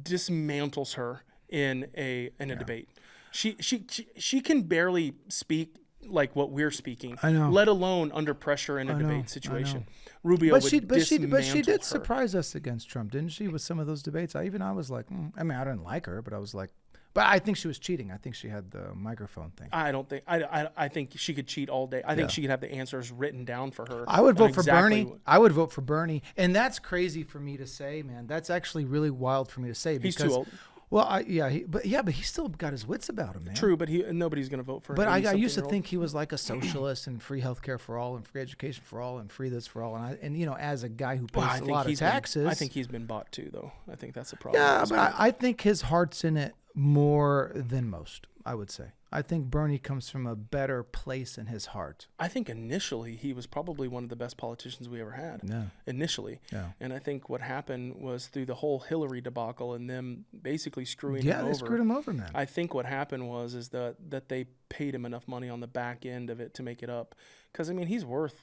dismantles her in a debate. She can barely speak like what we're speaking, I know. let alone under pressure in a debate situation. Rubio But would she dismantle did her. surprise us against Trump, didn't she? With some of those debates, I was like, I mean, I didn't like her, but I was like, But I think she was cheating. I think she had the microphone thing. I don't think. I think she could cheat all day. I think Yeah. she could have the answers written down for her. I would on vote for exactly Bernie. I would vote for Bernie, and that's crazy for me to say, man. That's actually really wild for me to say. He's because, too old. Well, but he's still got his wits about him, man. True, but nobody's going to vote for him. But I used to think he was like a socialist and free healthcare for all and free education for all and free this for all. And you know, as a guy who pays a lot of taxes, I think he's been bought too, though. I think that's a problem. Yeah, but I think his heart's in it more than most, I would say. I think Bernie comes from a better place in his heart. I think initially he was probably one of the best politicians we ever had. Yeah. Initially. Yeah. And I think what happened was through the whole Hillary debacle and them basically screwing him over. Yeah, they screwed him over, man. I think what happened is that they paid him enough money on the back end of it to make it up. Because, I mean, he's worth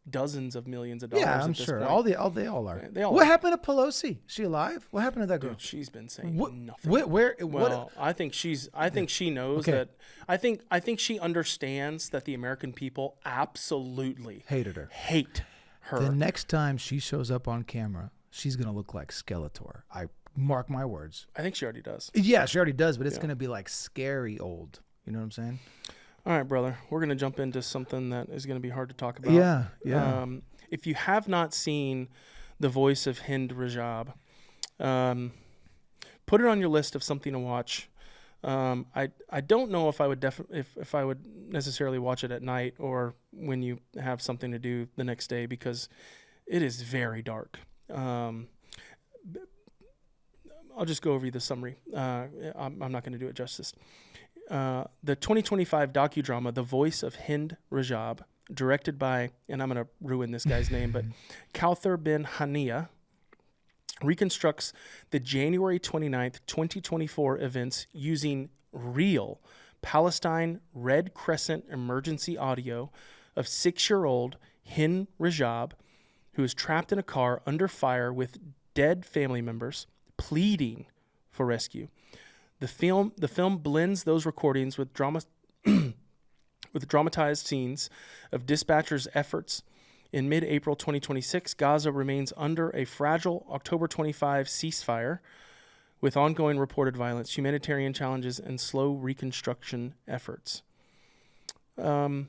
dozens of millions of dollars. Yeah, I'm at this sure. point. They all are. They all what are. happened to Pelosi? Is she alive? What happened to that girl? Dude, she's been saying nothing. What? I think she knows Okay. that. I think she understands that the American people absolutely Hated her. hate her. The next time she shows up on camera, she's gonna look like Skeletor. I mark my words. I think she already does. Yeah, she already does, but it's gonna be like scary old. You know what I'm saying? All right, brother. We're going to jump into something that is going to be hard to talk about. Yeah. If you have not seen The Voice of Hind Rajab, put it on your list of something to watch. I don't know if I would if I would necessarily watch it at night or when you have something to do the next day, because it is very dark. I'll just go over you the summary. I'm not going to do it justice. The 2025 docudrama The Voice of Hind Rajab, directed by, and I'm going to ruin this guy's name, but Kauthar bin Hania, reconstructs the January 29th, 2024 events using real Palestine Red Crescent emergency audio of 6-year-old Hind Rajab, who is trapped in a car under fire with dead family members, pleading for rescue. The film blends those recordings with dramatized scenes of dispatchers' efforts. In mid-April 2026, Gaza remains under a fragile October 25 ceasefire with ongoing reported violence, humanitarian challenges, and slow reconstruction efforts. Yeah,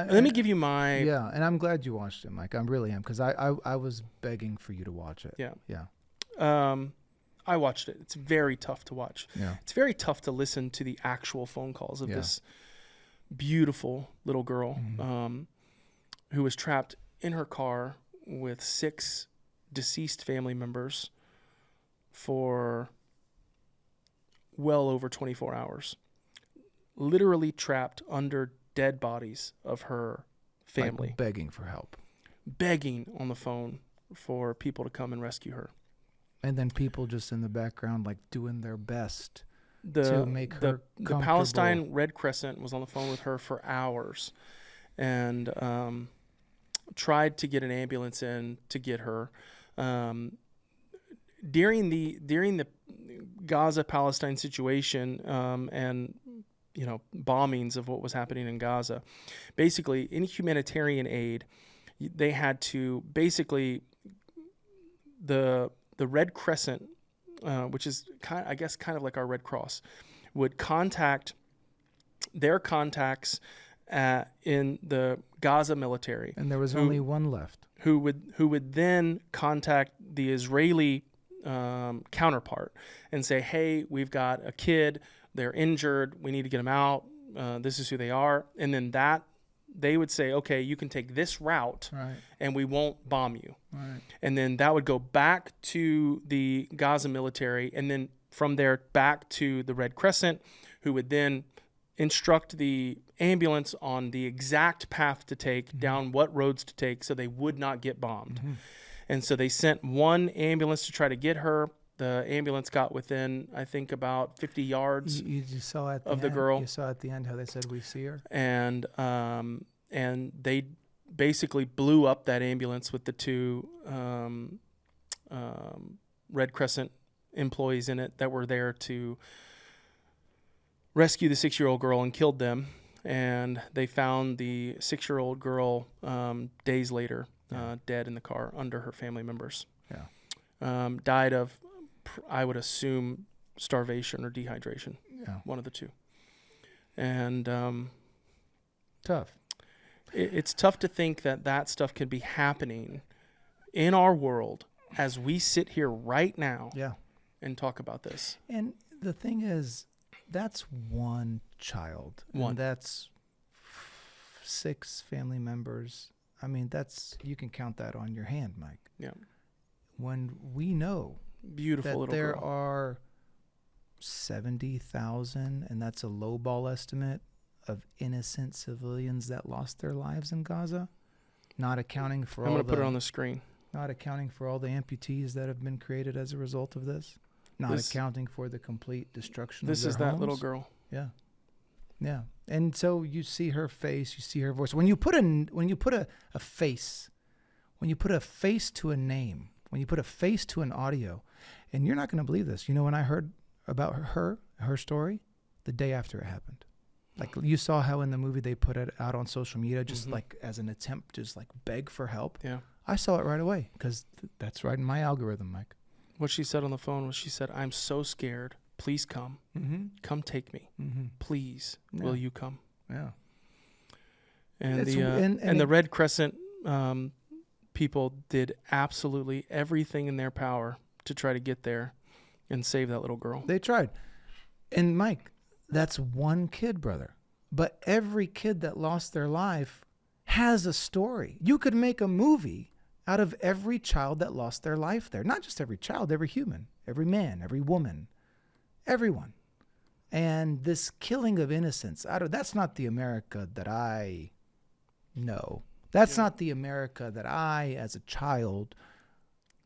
Let me give you my... Yeah, and I'm glad you watched it, Mike. I really am, because I was begging for you to watch it. Yeah. I watched it. It's very tough to watch. Yeah. It's very tough to listen to the actual phone calls of this beautiful little girl who was trapped in her car with 6 deceased family members for well over 24 hours. Literally trapped under dead bodies of her family. Like begging for help. Begging on the phone for people to come and rescue her. And then people just in the background, like doing their best to make her the Palestine Red Crescent was on the phone with her for hours, and tried to get an ambulance in to get her. During the Gaza Palestine situation and bombings of what was happening in Gaza, basically any humanitarian aid, they had to basically the Red Crescent, which is kind of like our Red Cross, would contact their contacts in the Gaza military, and there was only one left, who would then contact the Israeli counterpart and say, "Hey, we've got a kid. They're injured. We need to get them out. This is who they are." And then they would say, "Okay, you can take this route, right, and we won't bomb you." right. And then that would go back to the Gaza military, and then from there back to the Red Crescent, who would then instruct the ambulance on the exact path to take, down what roads to take, so they would not get bombed. And so they sent one ambulance to try to get her. The ambulance got within, I think, about 50 yards You saw at the of end, the girl. You saw at the end how they said, "We see her." And they basically blew up that ambulance with the 2 Red Crescent employees in it that were there to rescue the 6-year-old girl, and killed them. And they found the 6-year-old girl days later, dead in the car under her family members. Yeah. Died of, I would assume, starvation or dehydration. Yeah. One of the two. And Tough. it's tough to think that that stuff can be happening in our world as we sit here right now Yeah. and talk about this. And the thing is, that's one child. One. And that's 6 family members. I mean, you can count that on your hand, Mike. Yeah. When we know Beautiful that little there girl. are 70,000, and that's a lowball estimate, of innocent civilians that lost their lives in Gaza, not accounting for I'm going to put it on the screen. not accounting for all the amputees that have been created as a result of this, not accounting for the complete destruction of This their is that homes. little girl. Yeah. Yeah. And so you see her face, you see her voice. When you put a face, when you put a face to a name, when you put a face to an audio, and you're not going to believe this. You know, when I heard about her story, the day after it happened. Like, you saw how in the movie they put it out on social media just like as an attempt, just like beg for help. Yeah. I saw it right away because that's right in my algorithm, Mike. What she said on the phone was, she said, "I'm so scared. Please come. Mm-hmm. Come take me. Mm-hmm. Please, Yeah. will you come?" Yeah. And It's- the and the it- Red Crescent people did absolutely everything in their power to try to get there and save that little girl. They tried. And Mike, that's one kid, brother. But every kid that lost their life has a story. You could make a movie out of every child that lost their life there. Not just every child, every human, every man, every woman, everyone. And this killing of innocents, that's not the America that I know. That's not the America that I, as a child,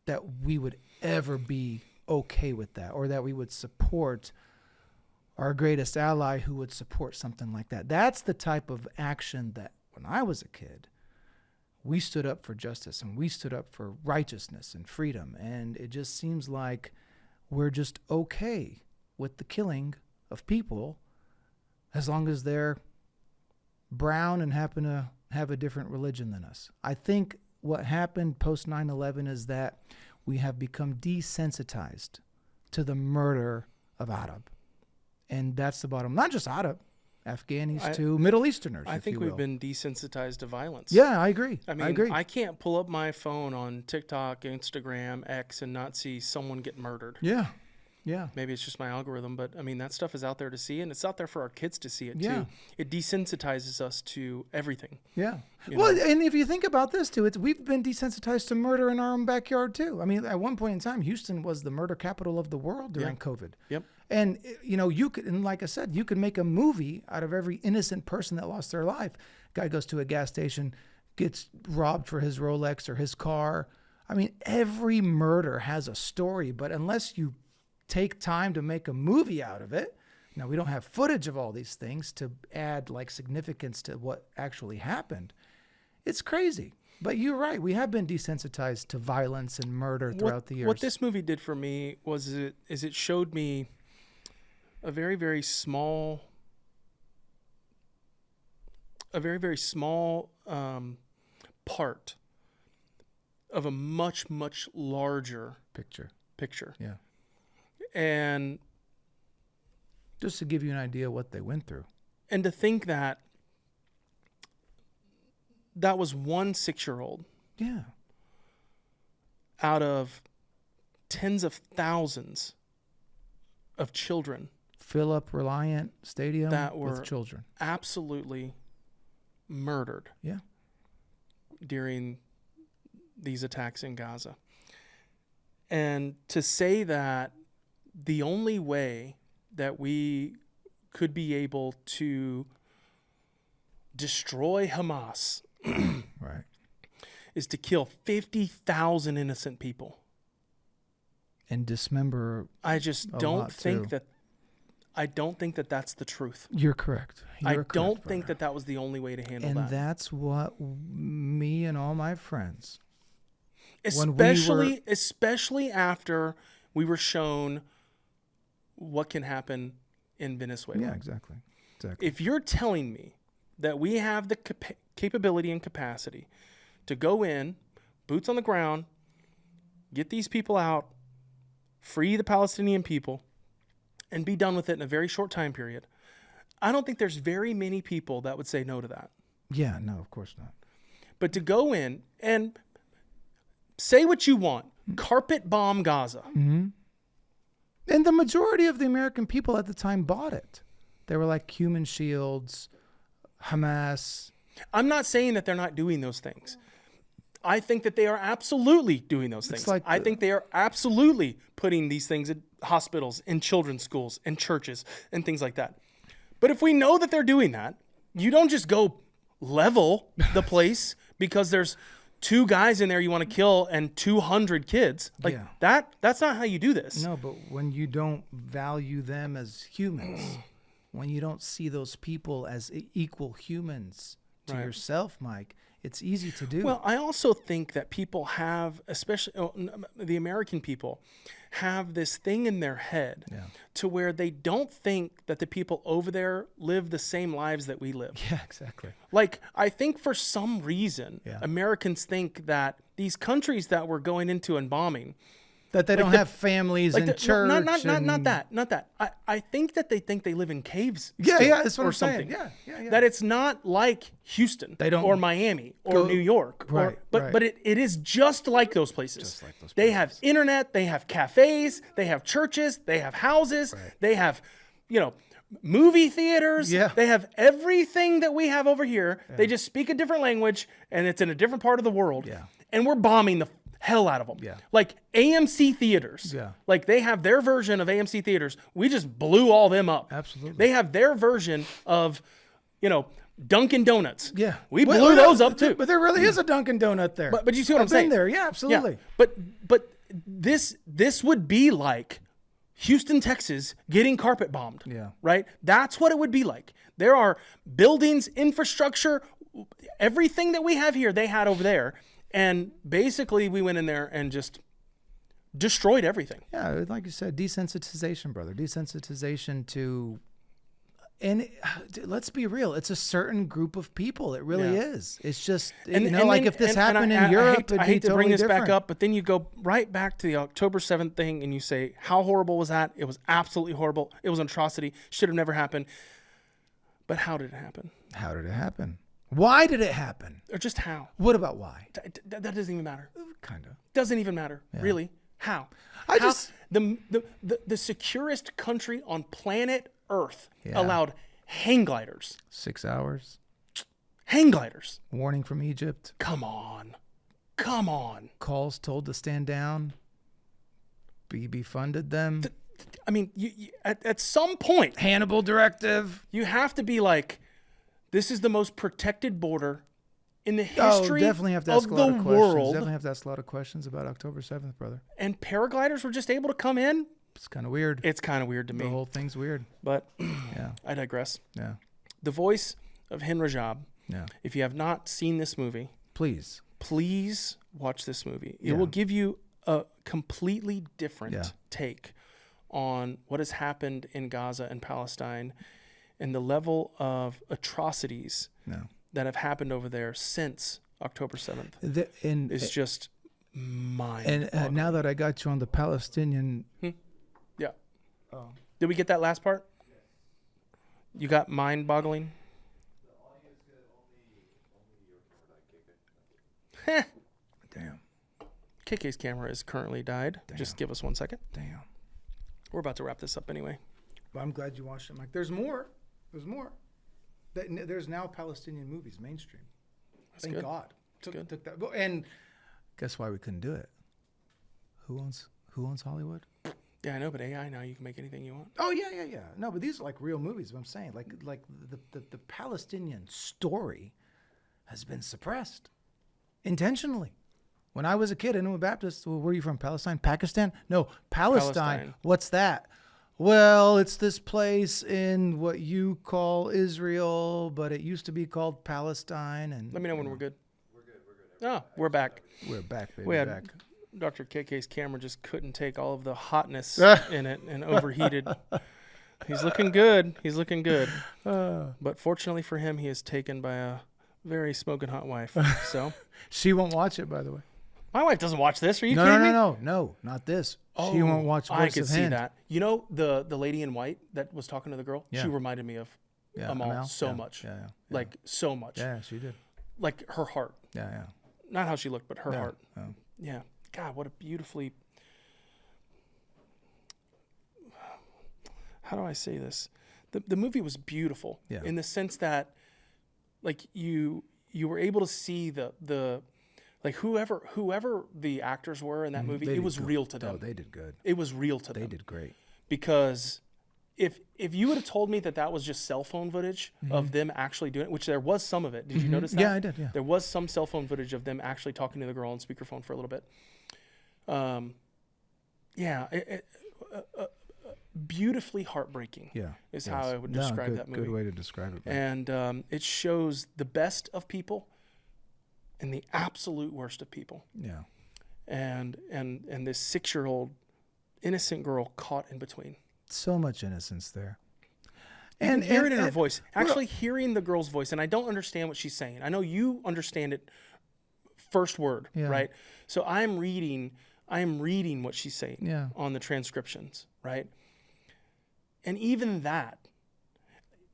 that we would ever be okay with that, or that we would support our greatest ally who would support something like that. That's the type of action that when I was a kid, we stood up for justice and we stood up for righteousness and freedom. And it just seems like we're just okay with the killing of people as long as they're brown and happen to have a different religion than us. I think what happened post 9/11 is that we have become desensitized to the murder of Arab. And that's the bottom. Not just Arab, Afghanis too, Middle Easterners. I if think you we've will. been desensitized to violence. Yeah, I agree. I mean, I agree. I can't pull up my phone on TikTok, Instagram, X, and not see someone get murdered. Yeah. Yeah. Maybe it's just my algorithm, but I mean, that stuff is out there to see, and it's out there for our kids to see it Yeah. too. It desensitizes us to everything. Yeah. You Well, know? and if you think about this too, we've been desensitized to murder in our own backyard too. I mean, at one point in time, Houston was the murder capital of the world during COVID. Yep. And you know, you could, and like I said, you could make a movie out of every innocent person that lost their life. Guy goes to a gas station, gets robbed for his Rolex or his car. I mean, every murder has a story, but unless you take time to make a movie out of it. Now, we don't have footage of all these things to add like significance to what actually happened. It's crazy. But you're right. We have been desensitized to violence and murder throughout the years. What this movie did for me was it showed me a very, very small part of a much, much larger picture. Yeah. And Just to give you an idea of what they went through. And to think that that was one 6-year-old Yeah. out of tens of thousands of children Fill up Reliant Stadium that were with children. absolutely murdered Yeah. during these attacks in Gaza. And to say that the only way that we could be able to destroy Hamas Right. is to kill 50,000 innocent people. And dismember. I just A don't lot, think too. that that's the truth. You're correct. I don't think that was the only way to handle And that. that's what me and all my friends. when we Especially after we were shown what can happen in Venezuela. Yeah, exactly. If you're telling me that we have the capability and capacity to go in, boots on the ground, get these people out, free the Palestinian people, and be done with it in a very short time period, I don't think there's very many people that would say no to that. Yeah, no, of course not. But to go in and say what you want, carpet bomb Gaza. And the majority of the American people at the time bought it. They were like human shields, Hamas. I'm not saying that they're not doing those things. I think that they are absolutely doing those things. like I think they are absolutely putting these things in hospitals, in children's schools, in churches, and things like that. But if we know that they're doing that, you don't just go level the place because there's 2 guys in there you want to kill and 200 kids. Like that's not how you do this. No, but when you don't value them as humans, when you don't see those people as equal humans to yourself, Mike, it's easy to do. Well, I also think that people have, especially the American people, have this thing in their head to where they don't think that the people over there live the same lives that we live. Yeah, exactly. Like, I think for some reason, Americans think that these countries that we're going into and bombing, that they don't have families and church. Not that. I think that they think they live in caves. Yeah, still, that's what or I'm something. saying. Yeah. That it's not like Houston or Miami or New York. But it is just like those places. Just like those They have internet, they have cafes, they have churches, they have houses, they have, movie theaters. Yeah. They have everything that we have over here. Yeah. They just speak a different language and it's in a different part of the world. Yeah. And we're bombing the hell out of them. Yeah. Like AMC theaters. Yeah. Like they have their version of AMC theaters. We just blew all them up. Absolutely. They have their version of, Dunkin' Donuts. Yeah. We blew those up too. But there really is a Dunkin' Donut there. But you see what I'm saying? I've been there. Yeah, absolutely. Yeah. But this would be like Houston, Texas getting carpet bombed. Yeah. Right? That's what it would be like. There are buildings, infrastructure, everything that we have here, they had over there. And basically we went in there and just destroyed everything. Yeah, like you said, desensitization, brother. Desensitization to, and let's be real, it's a certain group of people. It really is. It's just, if this happened in Europe, I hate to bring this back up, but then you go right back to the October 7th thing and you say, how horrible was that? It was absolutely horrible. It was an atrocity. Should have never happened. But how did it happen? How did it happen? Why did it happen? Or just how? What about why? That doesn't even matter. Kind of. Doesn't even matter, really. How? The securest country on planet Earth allowed hang gliders. 6 hours. Hang gliders. Warning from Egypt. Come on. Calls told to stand down. BB funded them. I mean, you at some point, Hannibal directive. You have to be like, this is the most protected border in the history definitely have to ask of a lot the of world. Questions. Definitely have to ask a lot of questions about October 7th, brother. And paragliders were just able to come in. It's kind of weird. It's kind of weird to me. The whole thing's weird. But yeah, I digress. Yeah. The voice of Hind Rajab. Yeah. If you have not seen this movie, please watch this movie. It will give you a completely different take on what has happened in Gaza and Palestine and the level of atrocities that have happened over there since October 7th. It's just mind-boggling. And now that I got you on the Palestinian... Yeah. Did we get that last part? You got mind-boggling? Damn. KK's camera is currently died. Damn. Just give us 1 second. Damn. We're about to wrap this up anyway. Well, I'm glad you watched it, Mike. There's more. There's now Palestinian movies, mainstream. Thank God. Took that. And guess why we couldn't do it? Who owns Hollywood? Yeah, I know, but AI now, you can make anything you want. Oh, yeah. No, but these are like real movies, what I'm saying. Like the Palestinian story has been suppressed intentionally. When I was a kid, I knew a Baptist. Well, where are you from? Palestine? Pakistan? No, Palestine. What's that? Well, it's this place in what you call Israel, but it used to be called Palestine. And let me know when we're good. We're good. Oh, we're back. We're back, baby. We're back. Dr. KK's camera just couldn't take all of the hotness in it and overheated. He's looking good. But fortunately for him, he is taken by a very smoking hot wife. So she won't watch it, by the way. My wife doesn't watch this. Are you No, kidding me? no, not this. She won't watch Voice I can of see Hind. that. You know the lady in white that was talking to the girl? Yeah. She reminded me of Amal Amal? so Yeah, much. yeah, yeah. Like so much. Yeah, she did. Like her heart. Yeah. Not how she looked, but her Yeah, heart. yeah. Yeah. God, what a beautifully... How do I say this? The movie was beautiful in the sense that like you were able to see the like whoever the actors were in that movie, it was real to them. Oh, they did good. It was real to them. They did great. Because if you would have told me that was just cell phone footage of them actually doing it, which there was some of it. Did you notice that? Yeah, I did, yeah. There was some cell phone footage of them actually talking to the girl on speakerphone for a little bit. Beautifully heartbreaking. Yeah, is how I would describe that movie. Good way to describe it. Man. And it shows the best of people and the absolute worst of people. Yeah. And this 6-year-old innocent girl caught in between. So much innocence there. And hear it in her voice. Actually hearing the girl's voice, and I don't understand what she's saying. I know you understand it first word, right? So I am reading what she's saying on the transcriptions, right? And even that,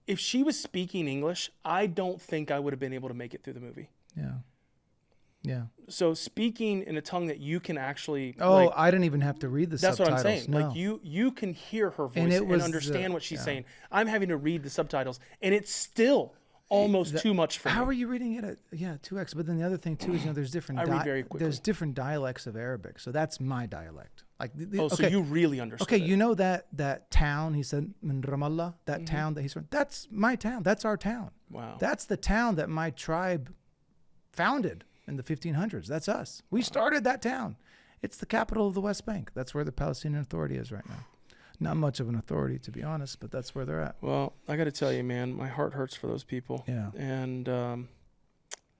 if she was speaking English, I don't think I would have been able to make it through the movie. Yeah. Yeah. So speaking in a tongue that you can actually... I didn't even have to read the that's subtitles. That's what I'm saying. No. Like you can hear her voice and understand what she's saying. I'm having to read the subtitles, and it's still almost too much for me. How are you reading it at 2x? But then the other thing too is there's different read very quickly. There's different dialects of Arabic. So that's my dialect. Like so you really understand. Okay, you know that town he said in Ramallah, that town that he's from. That's my town. That's our town. Wow. That's the town that my tribe founded in the 1500s. That's us. We started that town. It's the capital of the West Bank. That's where the Palestinian Authority is right now. Not much of an authority, to be honest, but that's where they're at. Well, I got to tell you, man, my heart hurts for those people. Yeah. And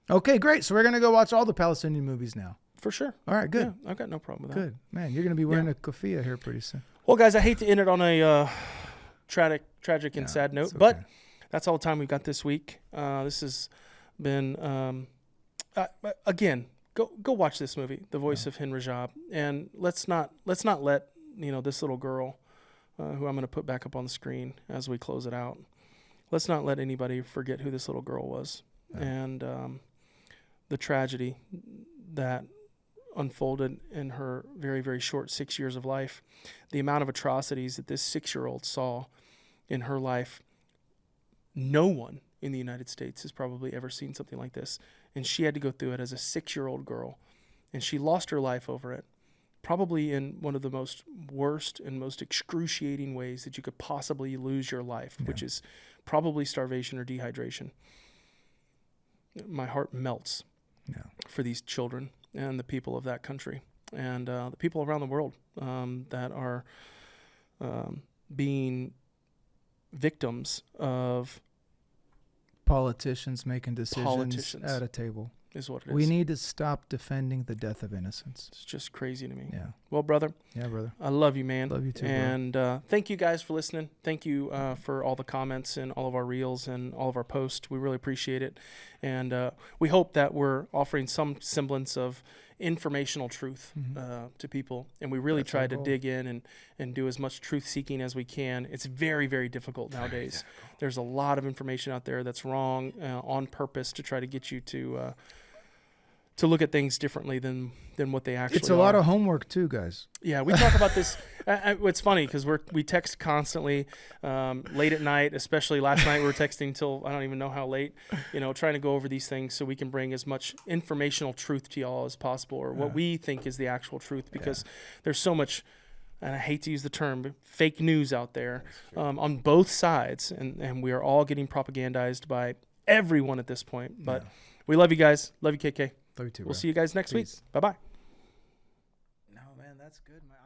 okay, great. So we're gonna go watch all the Palestinian movies now. For sure. All right, good. Yeah, I've got no problem with that. Good. Man, you're gonna be wearing a keffiyeh here pretty soon. Well, guys, I hate to end it on a tragic and sad note, but that's all the time we've got this week. This has been again. Go watch this movie, The Voice of Hind Rajab, and let's not let this little girl, who I'm going to put back up on the screen as we close it out. Let's not let anybody forget who this little girl was, and the tragedy that unfolded in her very, very short 6 years of life. The amount of atrocities that this 6-year-old saw in her life. No one in the United States has probably ever seen something like this. And she had to go through it as a 6-year-old girl. And she lost her life over it, probably in one of the most worst and most excruciating ways that you could possibly lose your life, which is probably starvation or dehydration. My heart melts for these children and the people of that country and the people around the world that are being victims of politicians making decisions at a table. Is what it is. We need to stop defending the death of innocence. It's just crazy to me. Yeah. Well, brother. Yeah, brother. I love you, man. Love you too, and thank you guys for listening. Thank you for all the comments and all of our reels and all of our posts. We really appreciate it. And we hope that we're offering some semblance of informational truth to people. And we really try to dig in and do as much truth seeking as we can. It's very, very difficult nowadays. There's a lot of information out there that's wrong on purpose to try to get you to look at things differently than what they actually are. It's a lot of homework too, guys. Yeah, we talk about this. It's funny because we text constantly late at night, especially last night we were texting till I don't even know how late, trying to go over these things so we can bring as much informational truth to y'all as possible, or what we think is the actual truth, because there's so much, and I hate to use the term, but fake news out there on both sides, and we are all getting propagandized by everyone at this point. But we love you guys. Love you, KK. Love you too, we'll see you guys next week. Bye-bye. No, man, that's good, man.